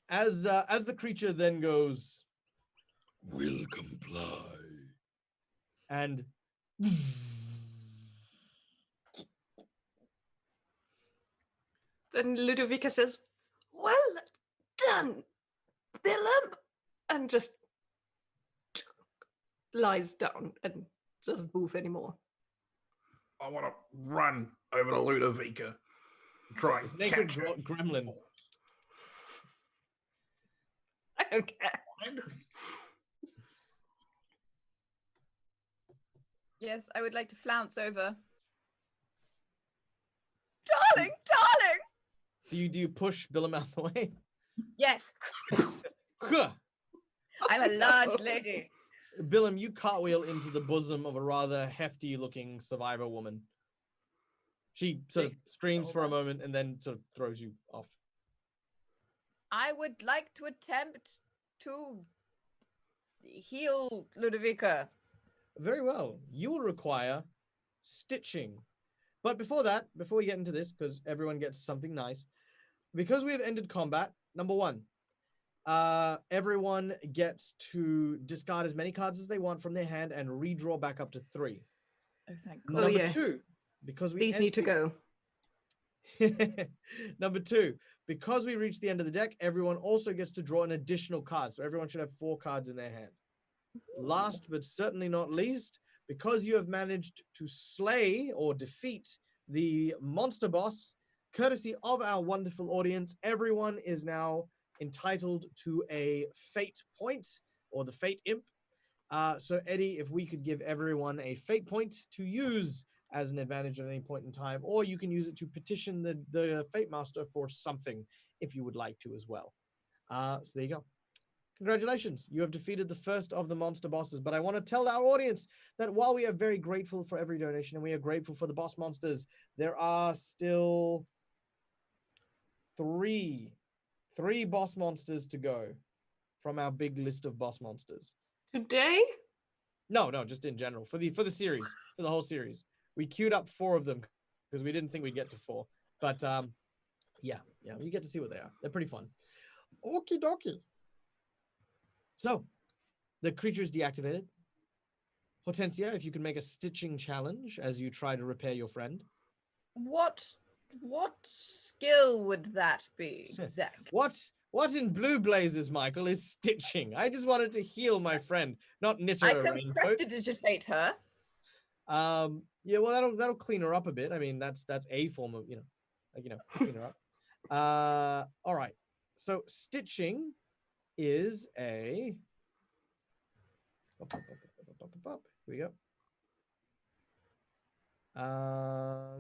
As the creature then goes Will comply. and Then Ludovica says, "Well done, Willem," and just lies down and doesn't move anymore. I want to run over to Ludovica. Try this and naked catch her. gremlin. I don't care. Yes, I would like to flounce over. Darling, darling! Do you push Billum out the way? Yes, Huh. I'm a large lady. Billum, you cartwheel into the bosom of a rather hefty-looking survivor woman. She sort of screams for a moment and then sort of throws you off. I would like to attempt to heal Ludovica. Very well. You will require stitching. But before that, before we get into this, because everyone gets something nice, because we have ended combat, number one, everyone gets to discard as many cards as they want from their hand and redraw back up to 3. Oh, thank Oh, God. Number yeah. 2, because we These need to go. Number 2, because we reached the end of the deck, everyone also gets to draw an additional card. So everyone should have 4 cards in their hand. Last but certainly not least, because you have managed to slay or defeat the monster boss, courtesy of our wonderful audience, everyone is now entitled to a fate point, or the fate imp. So Eddie, if we could give everyone a fate point to use as an advantage at any point in time, or you can use it to petition the fate master for something if you would like to as well. So there you go. Congratulations, you have defeated the first of the monster bosses. But I want to tell our audience that while we are very grateful for every donation and we are grateful for the boss monsters, there are still three boss monsters to go from our big list of boss monsters. Today? No, just in general for the series, for the whole series. We queued up 4 of them because we didn't think we'd get to 4. But yeah, you get to see what they are. They're pretty fun. Okie dokie. So, the creature is deactivated. Hortensia, if you can make a stitching challenge as you try to repair your friend. What skill would that be exactly? What in blue blazes, Michael, is stitching? I just wanted to heal my friend, not knit her I a can raincoat. prestidigitate her. Yeah, well, that'll clean her up a bit. I mean, that's a form of clean her up. All right. So stitching is a. Here we go.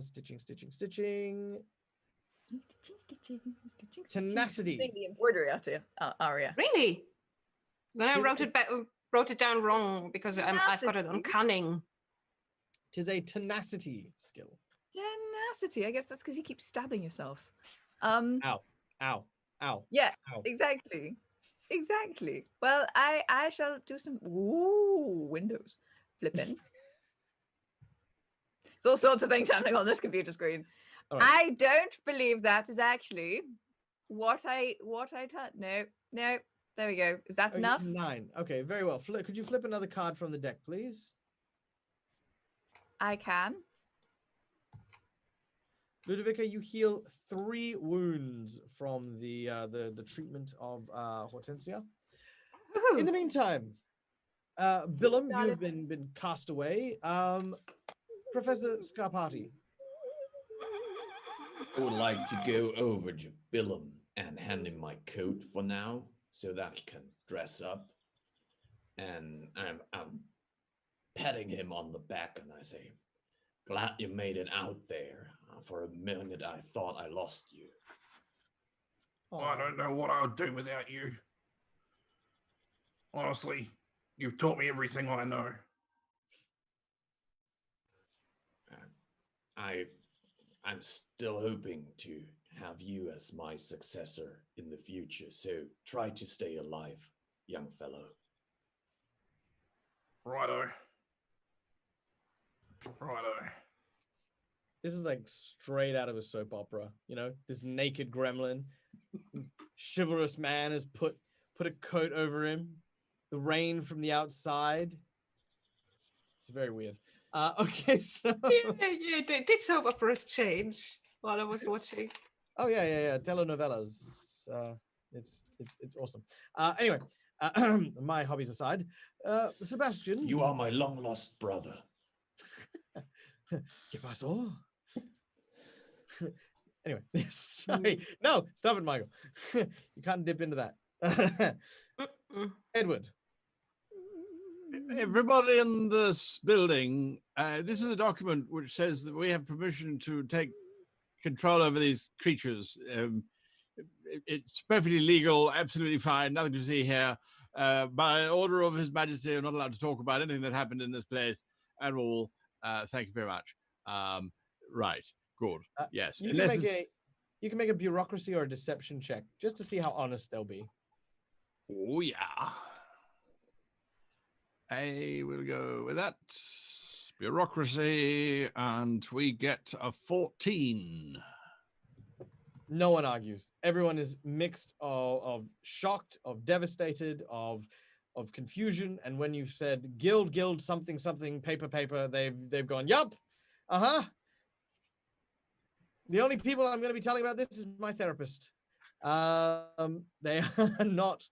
Stitching. Tenacity. The embroidery aria. Really? Then I Tis wrote it down wrong because I've got it on Tenacity? cunning. Tis a tenacity skill. Tenacity. I guess that's because you keep stabbing yourself. Ow. Yeah, Ow. exactly. Well, I shall do some windows flipping. There's all sorts of things happening on this computer screen. All right. I don't believe that is actually what I no. There we go. Is that enough? 9. Okay, very well. Could you flip another card from the deck, please? I can. Ludovica, you heal 3 wounds from the treatment of Hortensia. In the meantime, Billum, you've been cast away. Professor Scarpati. I would like to go over to Billum and hand him my coat for now, so that he can dress up. And I'm patting him on the back, and I say, "Glad you made it out there. For a minute, I thought I lost you." I don't know what I would do without you. Honestly, you've taught me everything I know. I'm still hoping to have you as my successor in the future, so try to stay alive, young fellow. Righto. This is like straight out of a soap opera. You know, this naked gremlin, chivalrous man has put a coat over him. The rain from the outside. It's very weird. Okay, so Yeah. Did soap operas change while I was watching? oh yeah. Telenovelas. It's awesome. Anyway, my hobbies aside, Sebastian. You are my long lost brother. ¿Qué pasó? Anyway, sorry. No, stop it, Michael. You can't dip into that. Edward. Everybody in this building, this is a document which says that we have permission to take control over these creatures. It's perfectly legal, absolutely fine, nothing to see here. By order of His Majesty, we're not allowed to talk about anything that happened in this place at all. Thank you very much. Right, good. Yes. You can make a bureaucracy or a deception check just to see how honest they'll be. Oh, yeah. I will go with that. Bureaucracy, and we get a 14. No one argues. Everyone is mixed of shocked, of devastated, of confusion. And when you've said guild, something, paper, they've gone, yup, The only people I'm going to be telling about this is my therapist. They are not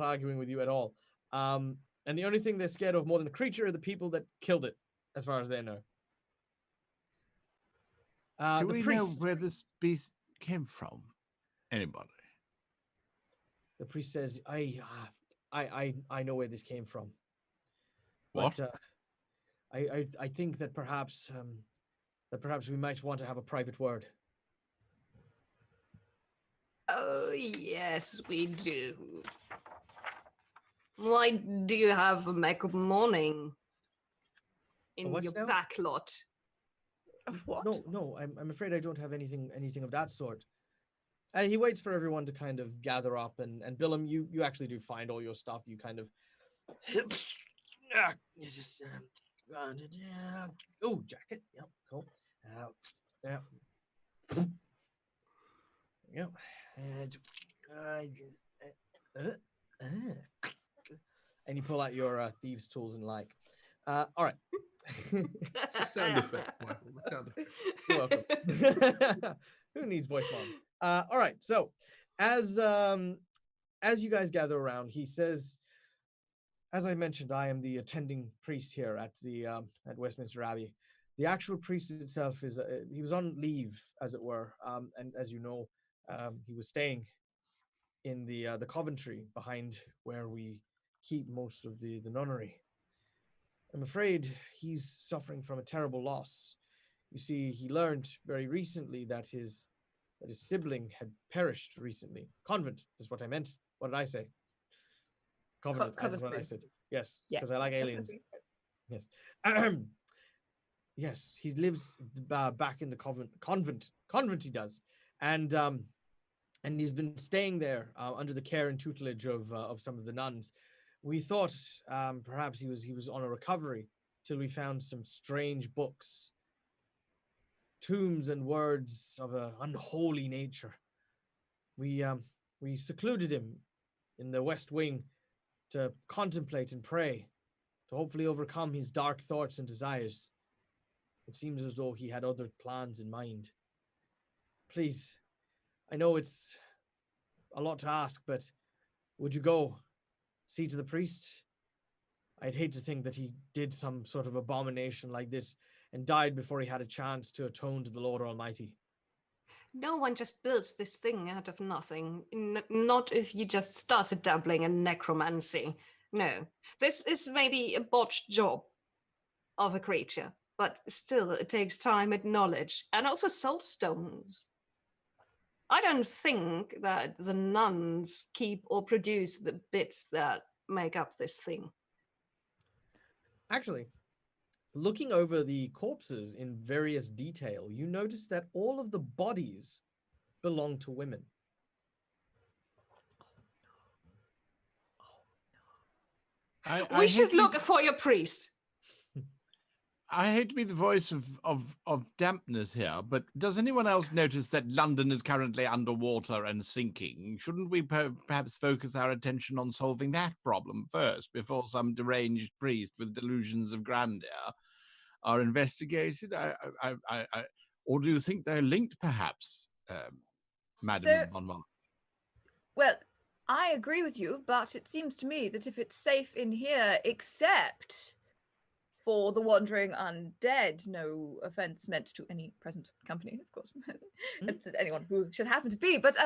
arguing with you at all. And the only thing they're scared of more than the creature are the people that killed it, as far as they know. Do we know where this beast came from? Anybody? The priest says, I know where this came from. What? But, I think that perhaps we might want to have a private word. Oh, yes, we do. Why do you have a makeup morning in What your now? back lot? What? No, I'm afraid I don't have anything of that sort. He waits for everyone to kind of gather up, and Billum, you actually do find all your stuff. You kind of you just oh, jacket, yep, cool. Yeah. Yep. And you pull out your thieves' tools and like. All right. Sound effect, Michael. The sound effect. You're welcome. Who needs voice mom? All right. So, as you guys gather around, he says, as I mentioned, I am the attending priest here at the at Westminster Abbey. The actual priest itself is he was on leave, as it were, and as you know, he was staying in the Coventry behind where we keep most of the nunnery. I'm afraid he's suffering from a terrible loss. You see, he learned very recently that his sibling had perished recently. Convent is what I meant. What did I say? Covenant. That's what I said. Yes, because I like aliens. Yes. Yes, he lives back in the convent he does, and he's been staying there under the care and tutelage of some of the nuns. We thought perhaps he was on a recovery till we found some strange books, tombs and words of an unholy nature. We secluded him in the West Wing to contemplate and pray, to hopefully overcome his dark thoughts and desires. It seems as though he had other plans in mind. Please, I know it's a lot to ask, but would you go see to the priest? I'd hate to think that he did some sort of abomination like this and died before he had a chance to atone to the Lord Almighty. No one just builds this thing out of nothing. Not if you just started dabbling in necromancy. No, this is maybe a botched job of a creature, but still it takes time and knowledge, and also soul stones. I don't think that the nuns keep or produce the bits that make up this thing. Actually, looking over the corpses in various detail, you notice that all of the bodies belong to women. We should look for your priest. I hate to be the voice of dampness here, but does anyone else notice that London is currently underwater and sinking? Shouldn't we perhaps focus our attention on solving that problem first before some deranged priest with delusions of grandeur are investigated? Or do you think they're linked, perhaps, Madam So- Monmouth? Well, I agree with you, but it seems to me that if it's safe in here, except for the wandering undead, no offense meant to any present company, of course, it's anyone who should happen to be. But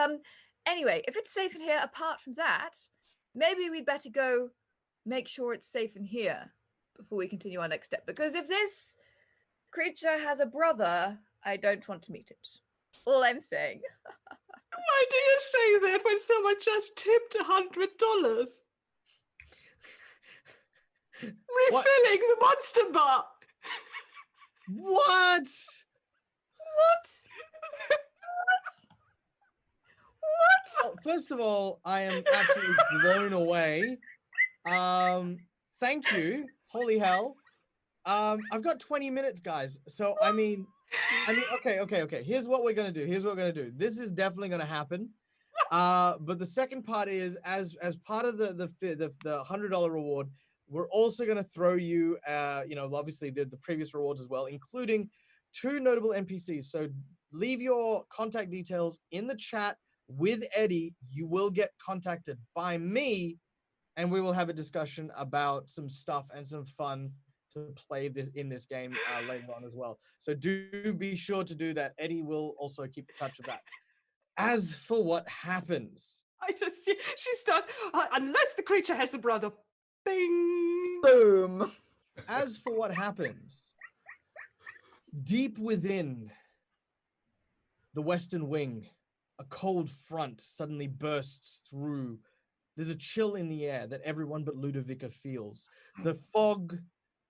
anyway, if it's safe in here, apart from that, maybe we'd better go make sure it's safe in here before we continue our next step. Because if this creature has a brother, I don't want to meet it. All I'm saying. Why do you say that when someone just tipped $100? Refilling the monster bar. What? What? What? Well, first of all, I am absolutely blown away. Thank you. Holy hell. I've got 20 minutes, guys. So I mean, okay. Here's what we're gonna do. This is definitely gonna happen. But the second part is as part of the $100 reward, we're also gonna throw you, obviously the previous rewards as well, including 2 notable NPCs. So leave your contact details in the chat with Eddie. You will get contacted by me, and we will have a discussion about some stuff and some fun to play in this game later on as well. So do be sure to do that. Eddie will also keep in touch with that. As for what happens, She starts, unless the creature has a brother. Bing. Boom. as for what happens, deep within the Western Wing, a cold front suddenly bursts through. There's a chill in the air that everyone but Ludovica feels. The fog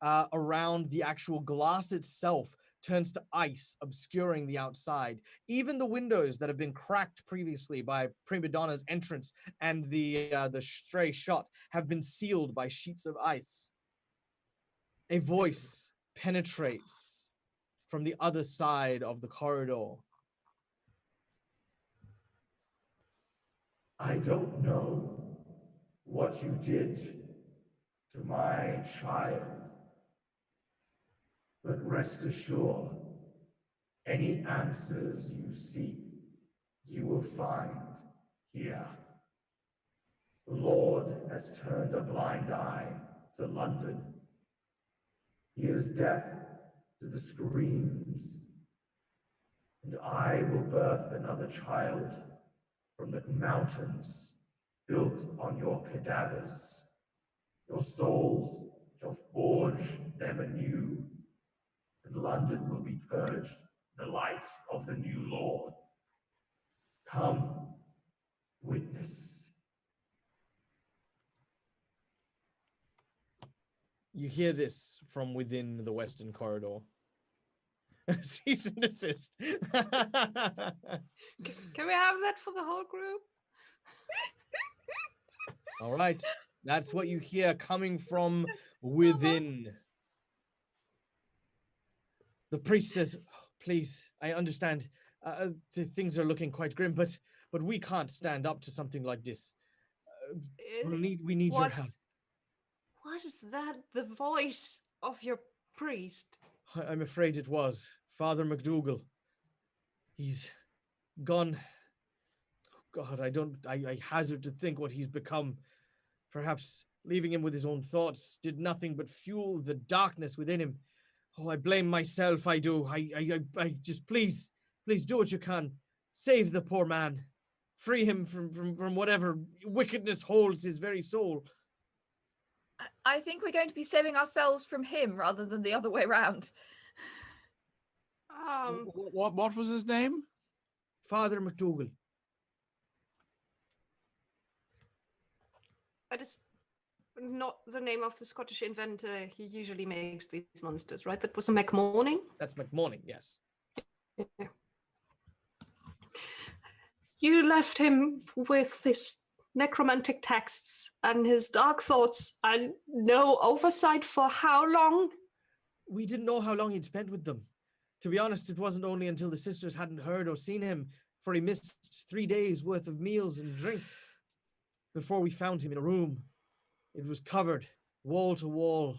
around the actual glass itself turns to ice, obscuring the outside. Even the windows that have been cracked previously by Prima Donna's entrance and the stray shot have been sealed by sheets of ice. A voice penetrates from the other side of the corridor. I don't know what you did to my child, but rest assured, any answers you seek, you will find here. The Lord has turned a blind eye to London. He is deaf to the screams, and I will birth another child from the mountains built on your cadavers. Your souls shall forge them anew, and London will be purged in the light of the new Lord. Come, witness. You hear this from within the Western corridor. Cease and desist. Can we have that for the whole group? All right. That's what you hear coming from within. The priest says, please, I understand. The things are looking quite grim, but we can't stand up to something like this. We need your help. Was that the voice of your priest? I'm afraid it was. Father McDougal. He's gone. Oh God, I hazard to think what he's become. Perhaps leaving him with his own thoughts did nothing but fuel the darkness within him. Oh, I blame myself, I do. I just, please do what you can. Save the poor man. Free him from whatever wickedness holds his very soul. I think we're going to be saving ourselves from him rather than the other way around. What was his name? Father McDougal. That is not the name of the Scottish inventor. He usually makes these monsters, right? That was a McMorning? That's McMorning, yes. Yeah. You left him with his necromantic texts and his dark thoughts and no oversight for how long? We didn't know how long he'd spent with them. To be honest, it wasn't only until the sisters hadn't heard or seen him, for he missed 3 days' worth of meals and drink, before we found him in a room. It was covered, wall to wall,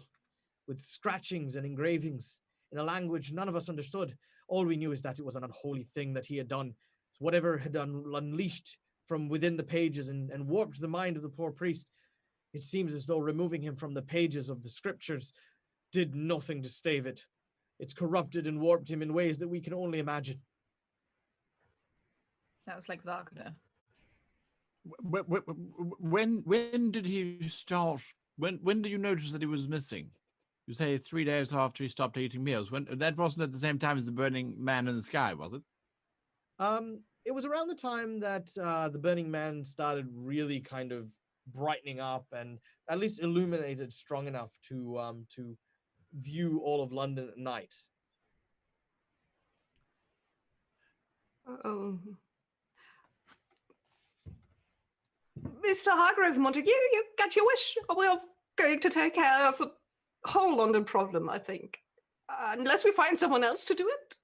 with scratchings and engravings in a language none of us understood. All we knew is that it was an unholy thing that he had done. So whatever had unleashed from within the pages and warped the mind of the poor priest, it seems as though removing him from the pages of the scriptures did nothing to stave it. It's corrupted and warped him in ways that we can only imagine. That was like Wagner. When did he start? When did you notice that he was missing? You say 3 days after he stopped eating meals. When that wasn't at the same time as the burning man in the sky, was it? It was around the time that the Burning Man started really kind of brightening up and at least illuminated strong enough to view all of London at night. Oh. Mr. Hargrave Montague, you got your wish. We're going to take care of the whole London problem, I think. Unless we find someone else to do it.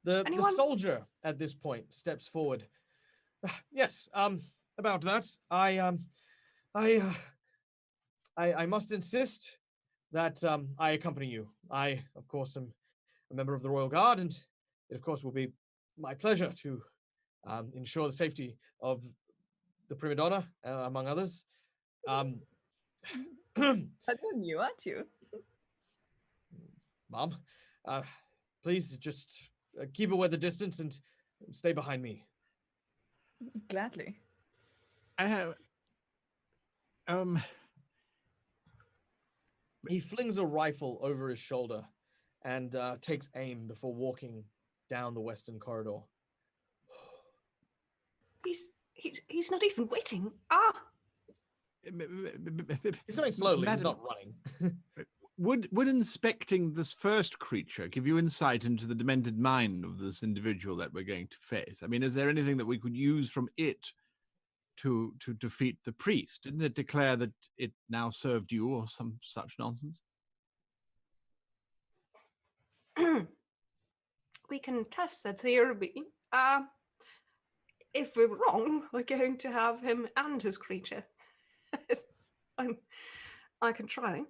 The Anyone? soldier at this point steps forward. Yes, about that, I must insist that I accompany you. I, of course, am a member of the Royal Guard, and it, of course, will be my pleasure to ensure the safety of the prima donna, among others. I know you, aren't you? Mom, please just keep away the distance and stay behind me. Gladly. I have. He flings a rifle over his shoulder and takes aim before walking down the western corridor. He's not even waiting. He's going slowly, he's Madam, not running. would inspecting this first creature give you insight into the demented mind of this individual that we're going to face? I mean, is there anything that we could use from it to defeat the priest? Didn't it declare that it now served you or some such nonsense? We can test that theory. If we're wrong, we're going to have him and his creature. I can try.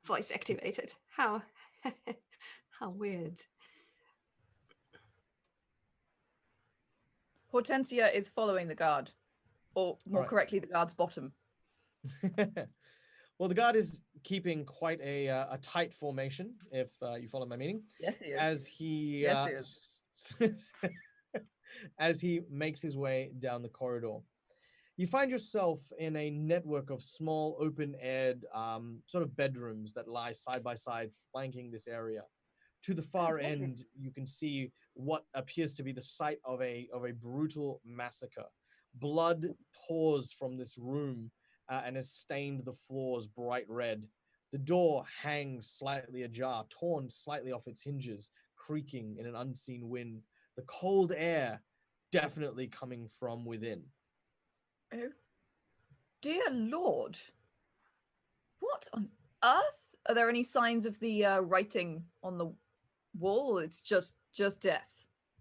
Voice activated. How weird. Hortensia is following the guard, or more Alright. correctly, the guard's bottom. Well, the guard is keeping quite a tight formation, if you follow my meaning, Yes, he is. as he Yes, as he makes his way down the corridor. You find yourself in a network of small, open-aired sort of bedrooms that lie side by side, flanking this area. To the far end, you can see what appears to be the site of a brutal massacre. Blood pours from this room and has stained the floors bright red. The door hangs slightly ajar, torn slightly off its hinges, creaking in an unseen wind. The cold air definitely coming from within. Oh, dear Lord. What on earth? Are there any signs of the writing on the wall? It's just death.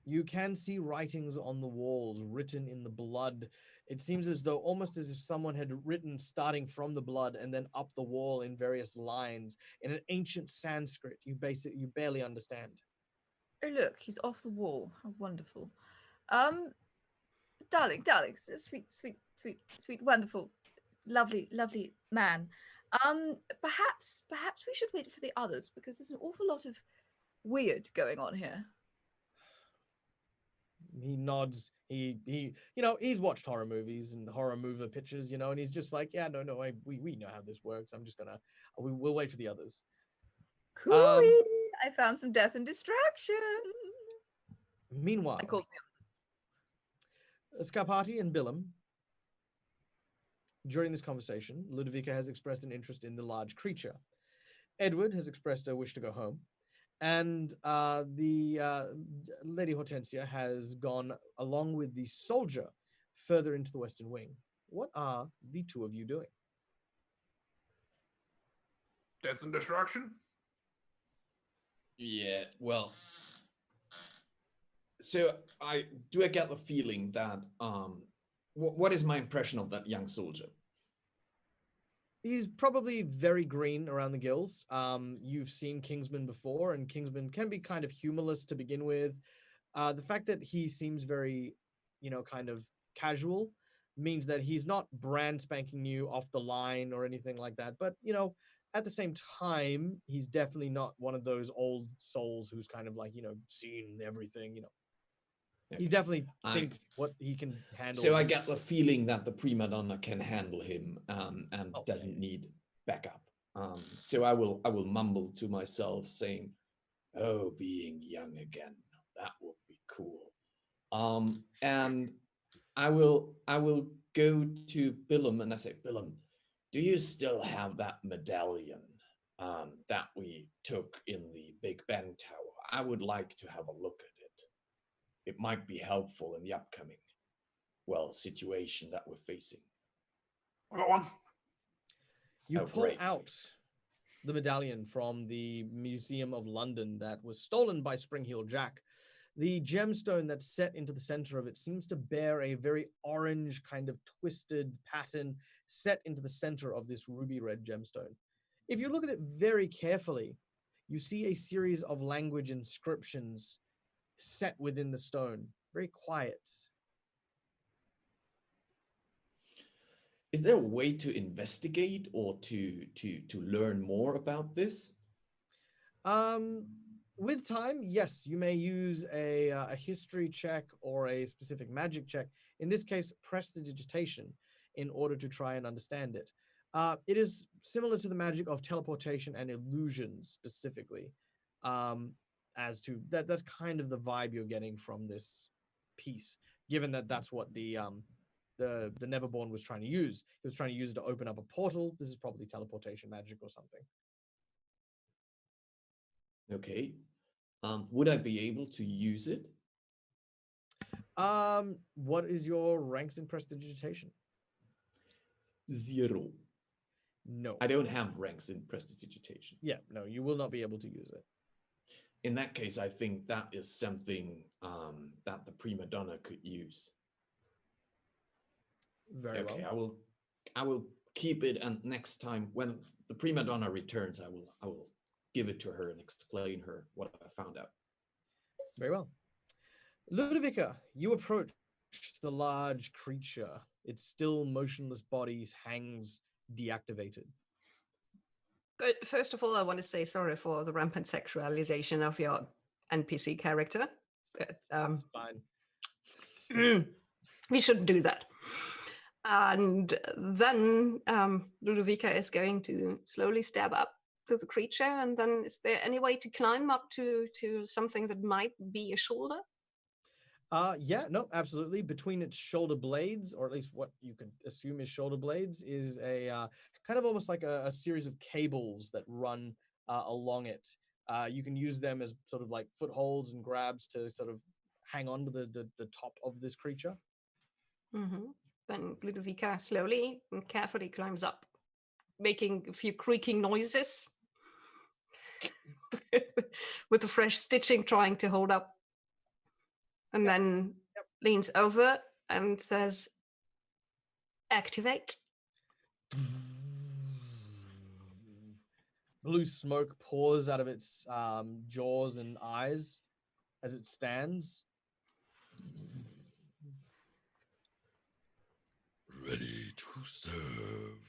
You can see writings on the walls written in the blood. It seems as though almost as if someone had written starting from the blood and then up the wall in various lines in an ancient Sanskrit you barely understand. Oh, look, he's off the wall. How wonderful. Darling, sweet, wonderful, lovely man. Perhaps we should wait for the others because there's an awful lot of weird going on here. He nods. He he's watched horror movies and horror movie pictures, and he's just like, yeah, no, we know how this works. We'll wait for the others. Cool. I found some death and distraction. Meanwhile, I called the Scarpati and Billum. During this conversation, Ludovica has expressed an interest in the large creature. Edward has expressed a wish to go home. And the Lady Hortensia has gone along with the soldier further into the Western Wing. What are the two of you doing? Death and destruction? Yeah, well. So I get the feeling that what is my impression of that young soldier? He's probably very green around the gills. You've seen Kingsman before, and Kingsman can be kind of humorless to begin with. The fact that he seems very, kind of casual means that he's not brand spanking new off the line or anything like that. But, at the same time, he's definitely not one of those old souls who's kind of like, seen everything, He definitely thinks what he can handle. So I get the feeling that the prima donna can handle him and doesn't need backup. So I will mumble to myself saying, "Oh, being young again, that would be cool." And I will go to Billum and I say, "Billum, do you still have that medallion that we took in the Big Ben Tower? I would like to have a look at it. It might be helpful in the upcoming, situation that we're facing." I got one. You Oh, pull great. out the medallion from the Museum of London that was stolen by Springheel Jack. The gemstone that's set into the center of it seems to bear a very orange kind of twisted pattern set into the center of this ruby red gemstone. If you look at it very carefully, you see a series of language inscriptions set within the stone. Very quiet. Is there a way to investigate or to learn more about this? With time, yes, you may use a history check or a specific magic check. In this case, prestidigitation, in order to try and understand it. It is similar to the magic of teleportation and illusions specifically. As to that's kind of the vibe you're getting from this piece, given that that's what the Neverborn was trying to use. He was trying to use it to open up a portal. This is probably teleportation magic or something. Okay. Would I be able to use it? What is your ranks in prestidigitation? 0. No. I don't have ranks in prestidigitation. Yeah, no, you will not be able to use it. In that case, I think that is something that the prima donna could use. Very okay, well. I will keep it, and next time when the prima donna returns, I will give it to her and explain her what I found out. Very well. Ludovica, you approach the large creature. Its still motionless body hangs deactivated. But first of all, I want to say sorry for the rampant sexualization of your NPC character. But, That's fine. We shouldn't do that. And then Ludovica is going to slowly step up to the creature. And then is there any way to climb up to something that might be a shoulder? Yeah, no, absolutely. Between its shoulder blades, or at least what you can assume is shoulder blades, is a kind of almost like a series of cables that run along it. You can use them as sort of like footholds and grabs to sort of hang on to the top of this creature. Mm-hmm. Then Ludovica slowly and carefully climbs up, making a few creaking noises with the fresh stitching trying to hold up. And then leans over and says, "Activate." Blue smoke pours out of its jaws and eyes as it stands. Ready to serve.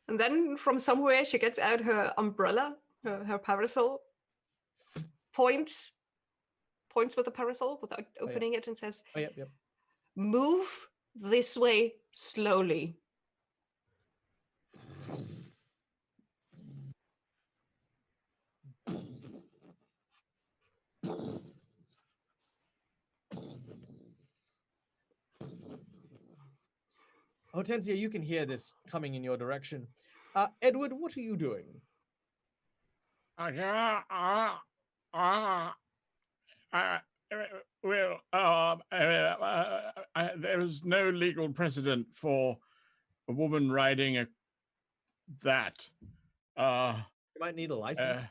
And then from somewhere she gets out her umbrella, her parasol, points with the parasol without opening it and says, yep. "Move this way slowly." Hortensia, you can hear this coming in your direction. Edward, what are you doing? There is no legal precedent for a woman riding that. You might need a license.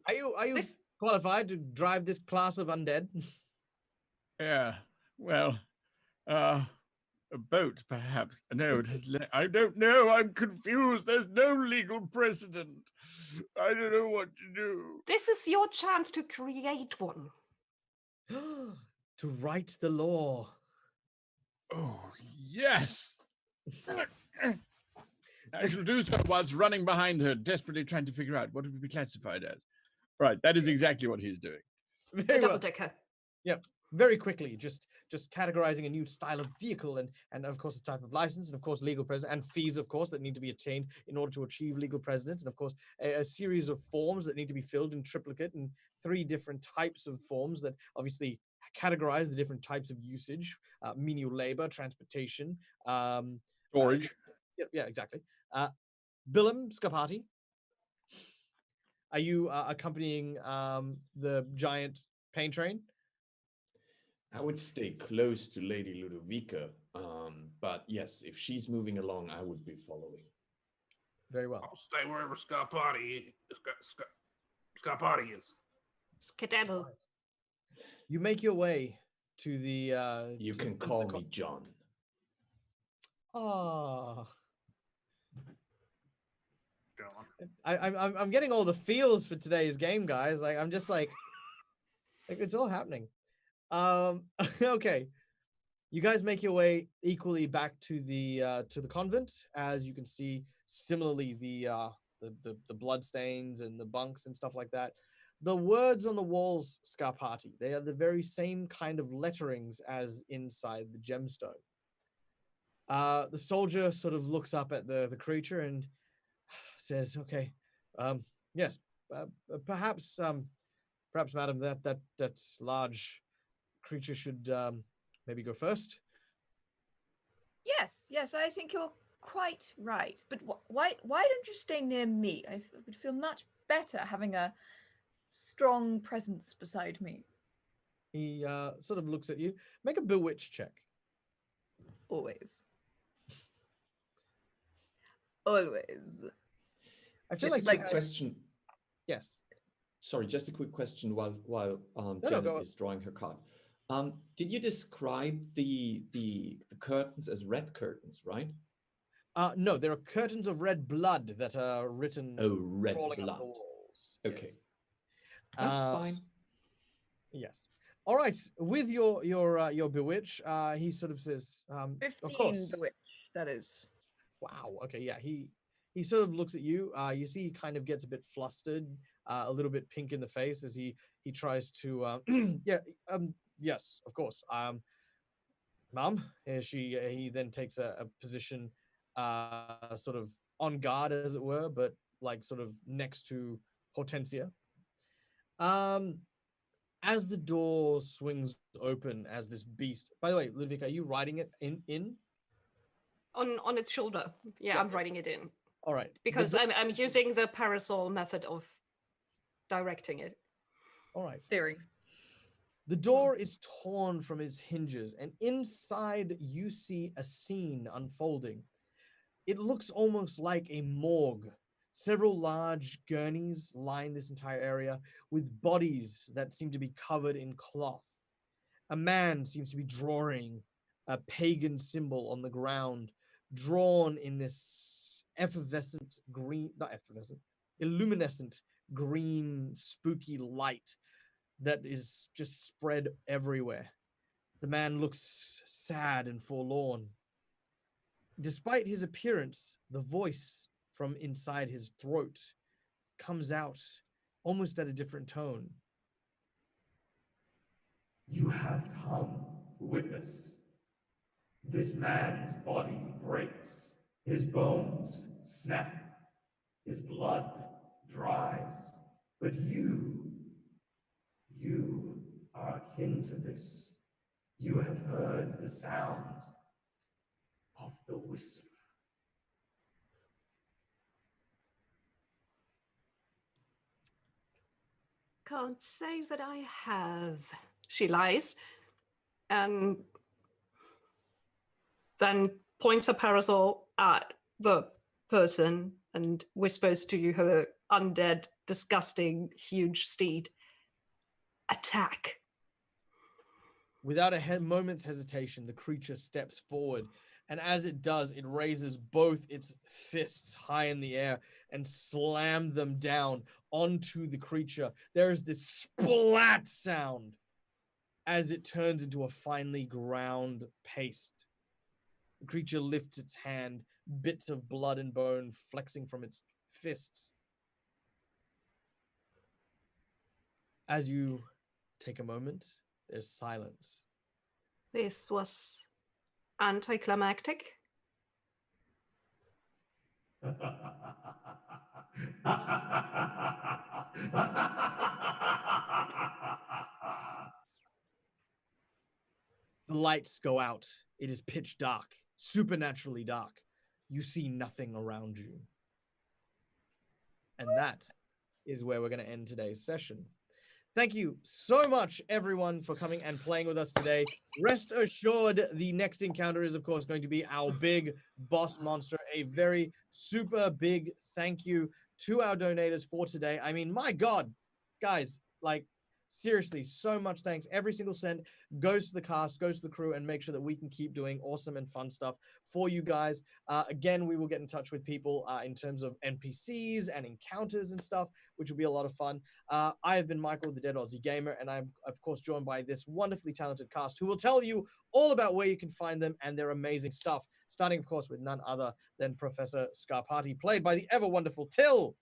Are you This- qualified to drive this class of undead? Yeah. Well, a boat, perhaps. No, it has. I don't know. I'm confused. There's no legal precedent. I don't know what to do. This is your chance to create one. To write the law. Oh, yes. I shall do so whilst running behind her, desperately trying to figure out what it would be classified as. Right, that is exactly what he's doing. A Very double well. decker. Yep. Very quickly, just categorizing a new style of vehicle and of course a type of license and of course legal precedent and fees of course that need to be attained in order to achieve legal precedence and of course a series of forms that need to be filled in triplicate and 3 different types of forms that obviously categorize the different types of usage, menial labor, transportation, Storage. yeah, exactly. Billum Scapati, are you accompanying the giant pain train? I would stay close to Lady Ludovica, but yes, if she's moving along, I would be following. Very well. I'll stay wherever Scapati is. Skedaddle. You make your way to the. You to can the- call the me John. Ah, John. I'm getting all the feels for today's game, guys. Like I'm just like it's all happening. Okay. You guys make your way equally back to the convent. As you can see, similarly the blood stains and the bunks and stuff like that. The words on the walls, Scarpati, they are the very same kind of letterings as inside the gemstone. The soldier sort of looks up at the creature and says, "Okay, yes, perhaps, madam, that large creature should maybe go first." Yes, I think you're quite right. But why don't you stay near me? I would feel much better having a strong presence beside me. He sort of looks at you. Make a bewitch check. Always. Always. I feel Just like, like Question. yes. Sorry, just a quick question while no, Janet go on. is drawing her card. Did you describe the curtains as red curtains, right? No, there are curtains of red blood that are written Oh, red crawling up blood. the walls. Okay, Yes. that's fine. Yes. All right. With your bewitch, he sort of says, 15 of course. bewitch, that is. Wow. Okay. Yeah. He sort of looks at you. You see, he kind of gets a bit flustered, a little bit pink in the face as he tries to. Yeah. Yes. Of course. Mom. He then takes a position, sort of on guard, as it were, but like sort of next to Hortensia. As the door swings open, as this beast. By the way, Ludwig, are you riding it in? On its shoulder. Yeah, Yeah. I'm writing it in. All right. Because I'm using the parasol method of directing it. All right. Theory. The door is torn from its hinges, and inside you see a scene unfolding. It looks almost like a morgue. Several large gurneys line this entire area with bodies that seem to be covered in cloth. A man seems to be drawing a pagan symbol on the ground, drawn in this illuminescent green spooky light that is just spread everywhere. The man looks sad and forlorn. Despite his appearance, the voice from inside his throat comes out almost at a different tone. You have come to witness. This man's body breaks, his bones snap, his blood dries, but you are akin to this. You have heard the sound of the whisper. Can't say that I have. She lies. And then points her parasol at the person and whispers to her undead, disgusting, huge steed, attack. Without a moment's hesitation, the creature steps forward, and as it does, it raises both its fists high in the air and slams them down onto the creature. There is this splat sound as it turns into a finely ground paste. The creature lifts its hand, bits of blood and bone flexing from its fists. As you take a moment, there's silence. This was anticlimactic. The lights go out. It is pitch dark, supernaturally dark. You see nothing around you. And that is where we're going to end today's session. Thank you so much, everyone, for coming and playing with us today. Rest assured, the next encounter is, of course, going to be our big boss monster. A very super big thank you to our donators for today. I mean, my God, guys, like, seriously, so much thanks. Every single cent goes to the cast, goes to the crew, and make sure that we can keep doing awesome and fun stuff for you guys. Again, we will get in touch with people in terms of NPCs and encounters and stuff, which will be a lot of fun. I have been Michael, the Dead Aussie Gamer, and I'm, of course, joined by this wonderfully talented cast who will tell you all about where you can find them and their amazing stuff, starting, of course, with none other than Professor Scarpati, played by the ever-wonderful Till.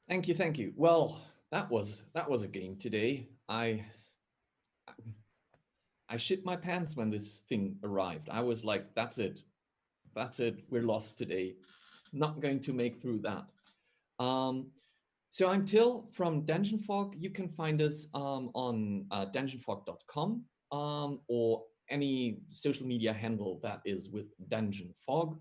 Thank you, thank you. Well, that was a game today. I shit my pants when this thing arrived. I was like, that's it, we're lost today, not going to make through that. So I'm Till from Dungeon Fog. You can find us on dungeonfog.com or any social media handle that is with Dungeon Fog.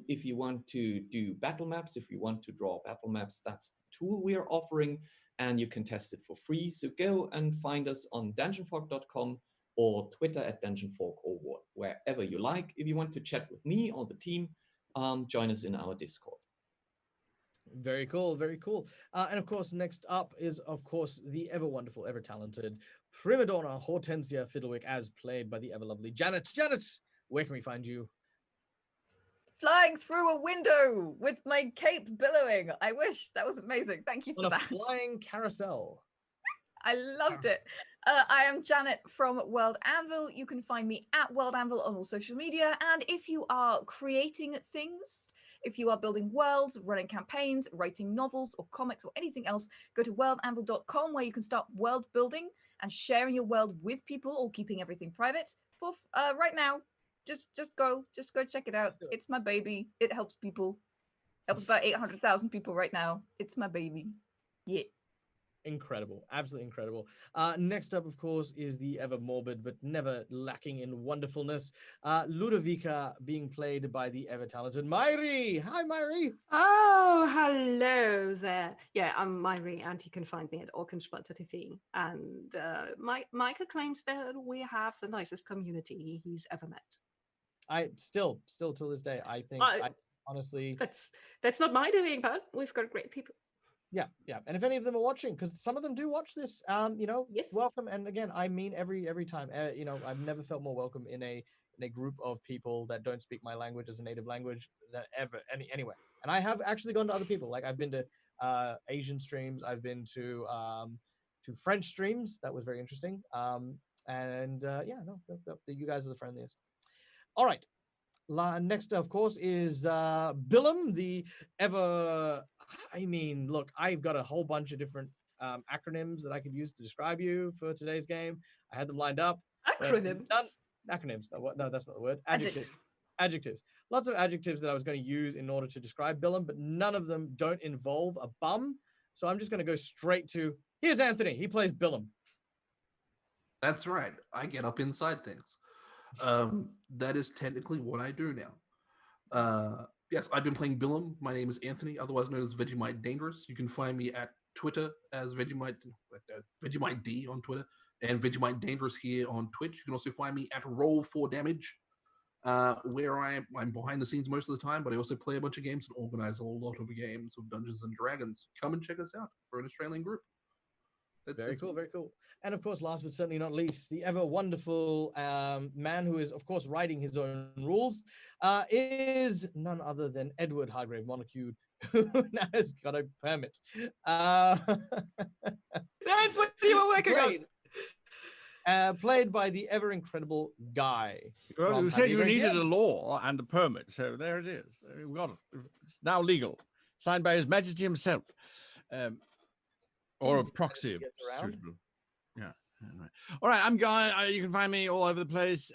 If you want to do battle maps, if you want to draw battle maps, that's the tool we are offering, and you can test it for free. So go and find us on dungeonfog.com or Twitter at dungeonfog or wherever you like. If you want to chat with me or the team, join us in our Discord. Very cool, very cool. And of course, next up is, of course, the ever wonderful, ever talented prima donna Hortensia Fiddlewick, as played by the ever lovely Janet. Janet, where can we find you? Flying through a window with my cape billowing. I wish. That was amazing. Thank you for On a that. flying carousel. I loved it. I am Janet from World Anvil. You can find me at World Anvil on all social media. And if you are creating things, if you are building worlds, running campaigns, writing novels or comics or anything else, go to worldanvil.com where you can start world building and sharing your world with people or keeping everything private. For right now, just go check it out. It's my baby. It helps people. Helps about 800,000 people right now. It's my baby. Yeah. Incredible, absolutely incredible. Next up, of course, is the ever morbid but never lacking in wonderfulness, Ludovica, being played by the ever talented Myri. Hi, Myri. Oh, hello there. Yeah, I'm Myri, and you can find me at Orkensplattertv. And Micah claims that we have the nicest community he's ever met. I still to this day, I think, honestly, that's not my doing, but we've got great people. Yeah. And if any of them are watching, because some of them do watch this, yes. Welcome. And again, I mean every time. I've never felt more welcome in a group of people that don't speak my language as a native language that ever anywhere. And I have actually gone to other people. Like I've been to Asian streams, I've been to French streams. That was very interesting. You guys are the friendliest. All right. Next, of course, is Billum, the ever... I mean, look, I've got a whole bunch of different acronyms that I could use to describe you for today's game. I had them lined up. Acronyms? Acronyms. No, that's not the word. Adjectives. Lots of adjectives that I was going to use in order to describe Billum, but none of them don't involve a bum. So I'm just going to go straight to... Here's Anthony. He plays Billum. That's right. I get up inside things. That is technically what I do now. Yes, I've been playing Billum. My name is Anthony, otherwise known as Vegemite Dangerous. You can find me at Twitter as Vegemite D on Twitter, and Vegemite Dangerous here on Twitch. You can also find me at Roll4Damage. where I'm behind the scenes most of the time, but I also play a bunch of games and organize a lot of games of Dungeons and Dragons. Come and check us out. We're an Australian group. Very cool, very cool. And of course, last but certainly not least, the ever wonderful man who is, of course, writing his own rules is none other than Edward Hargrave Montague, who now has got a permit. That's what you were working on. Played by the ever incredible Guy. Well, you from said Happy you Great needed GM. a law and a permit, so there it is. We've got it. It's now legal, signed by His Majesty himself, or a Jesus, proxy. he gets around. Suitable. Yeah. Right. All right, I'm Guy. You can find me all over the place.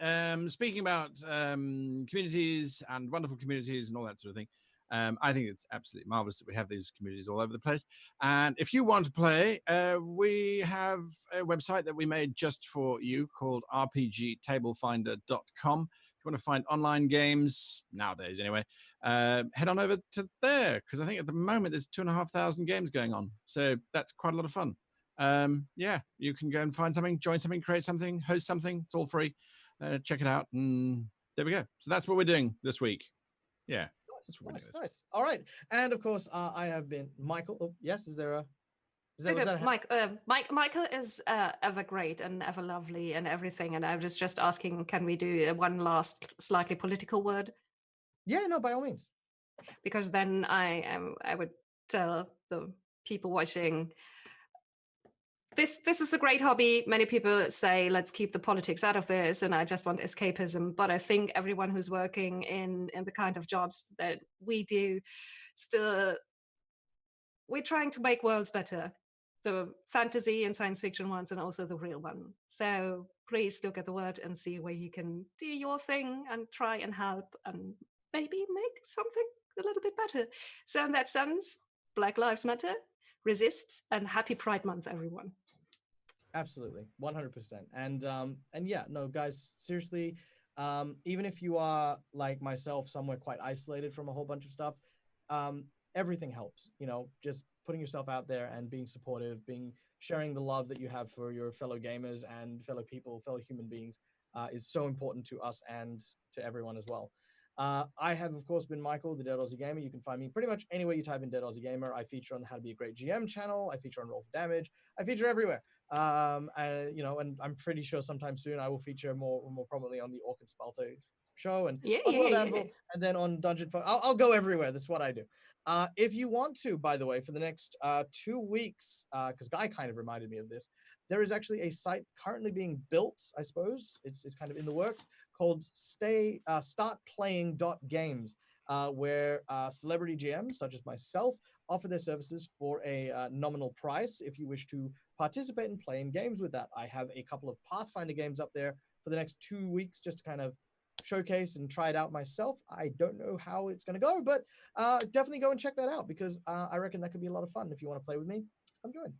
Speaking about communities and wonderful communities and all that sort of thing. I think it's absolutely marvelous that we have these communities all over the place. And if you want to play, we have a website that we made just for you called rpgtablefinder.com. If you want to find online games, nowadays anyway, head on over to there, because I think at the moment there's 2,500 games going on. So that's quite a lot of fun. Yeah, you can go and find something, join something, create something, host something. It's all free. Check it out. And there we go. So that's what we're doing this week. Yeah. Nice. All right. And of course, I have been Michael. Oh, yes. Is there a? Is there, was that a- Michael is ever great and ever lovely and everything. And I was just asking, can we do one last slightly political word? Yeah, no, by all means. Because then I would tell the people watching, this is a great hobby. Many people say, let's keep the politics out of this, and I just want escapism. But I think everyone who's working in the kind of jobs that we do, still, we're trying to make worlds better. The fantasy and science fiction ones, and also the real one. So please look at the word and see where you can do your thing and try and help and maybe make something a little bit better. So in that sense, Black Lives Matter, resist, and happy Pride Month, everyone. Absolutely, 100%. And yeah, no, guys, seriously, even if you are like myself, somewhere quite isolated from a whole bunch of stuff, everything helps. You know, just putting yourself out there and being supportive, sharing the love that you have for your fellow gamers and fellow people, fellow human beings, is so important to us and to everyone as well. I have, of course, been Michael, the Dead Aussie Gamer. You can find me pretty much anywhere you type in Dead Aussie Gamer. I feature on the How to Be a Great GM channel. I feature on Roll for Damage. I feature everywhere. And you know, and I'm pretty sure sometime soon I will feature more prominently on the Orchid Spalto show and on World Anvil, and then on Dungeon Folk. I'll go everywhere. That's what I do. If you want to, by the way, for the next 2 weeks, because Guy kind of reminded me of this, there is actually a site currently being built. I suppose it's kind of in the works, called startplaying.games, where celebrity GMs such as myself offer their services for a nominal price if you wish to participate and play in games with that. I have a couple of Pathfinder games up there for the next 2 weeks just to kind of showcase and try it out myself. I don't know how it's going to go, but definitely go and check that out, because I reckon that could be a lot of fun. If you want to play with me, come join.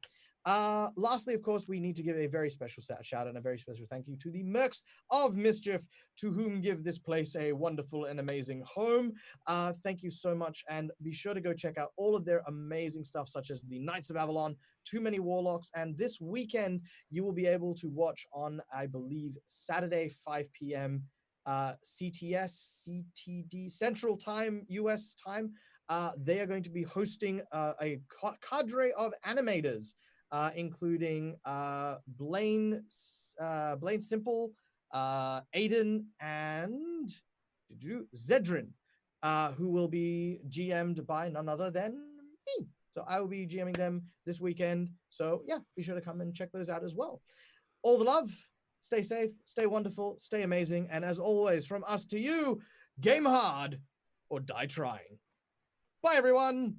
Lastly, of course, we need to give a very special shout out and a very special thank you to the Mercs of Mischief, to whom give this place a wonderful and amazing home. Thank you so much, and be sure to go check out all of their amazing stuff, such as the Knights of Avalon, Too Many Warlocks, and this weekend you will be able to watch on, I believe, Saturday 5 p.m. CTD Central Time, US time. They are going to be hosting a cadre of animators, including Blaine Simple, Aiden, and Zedrin, who will be GM'd by none other than me. So I will be GMing them this weekend. So yeah, be sure to come and check those out as well. All the love. Stay safe, stay wonderful, stay amazing. And as always, from us to you, game hard or die trying. Bye, everyone.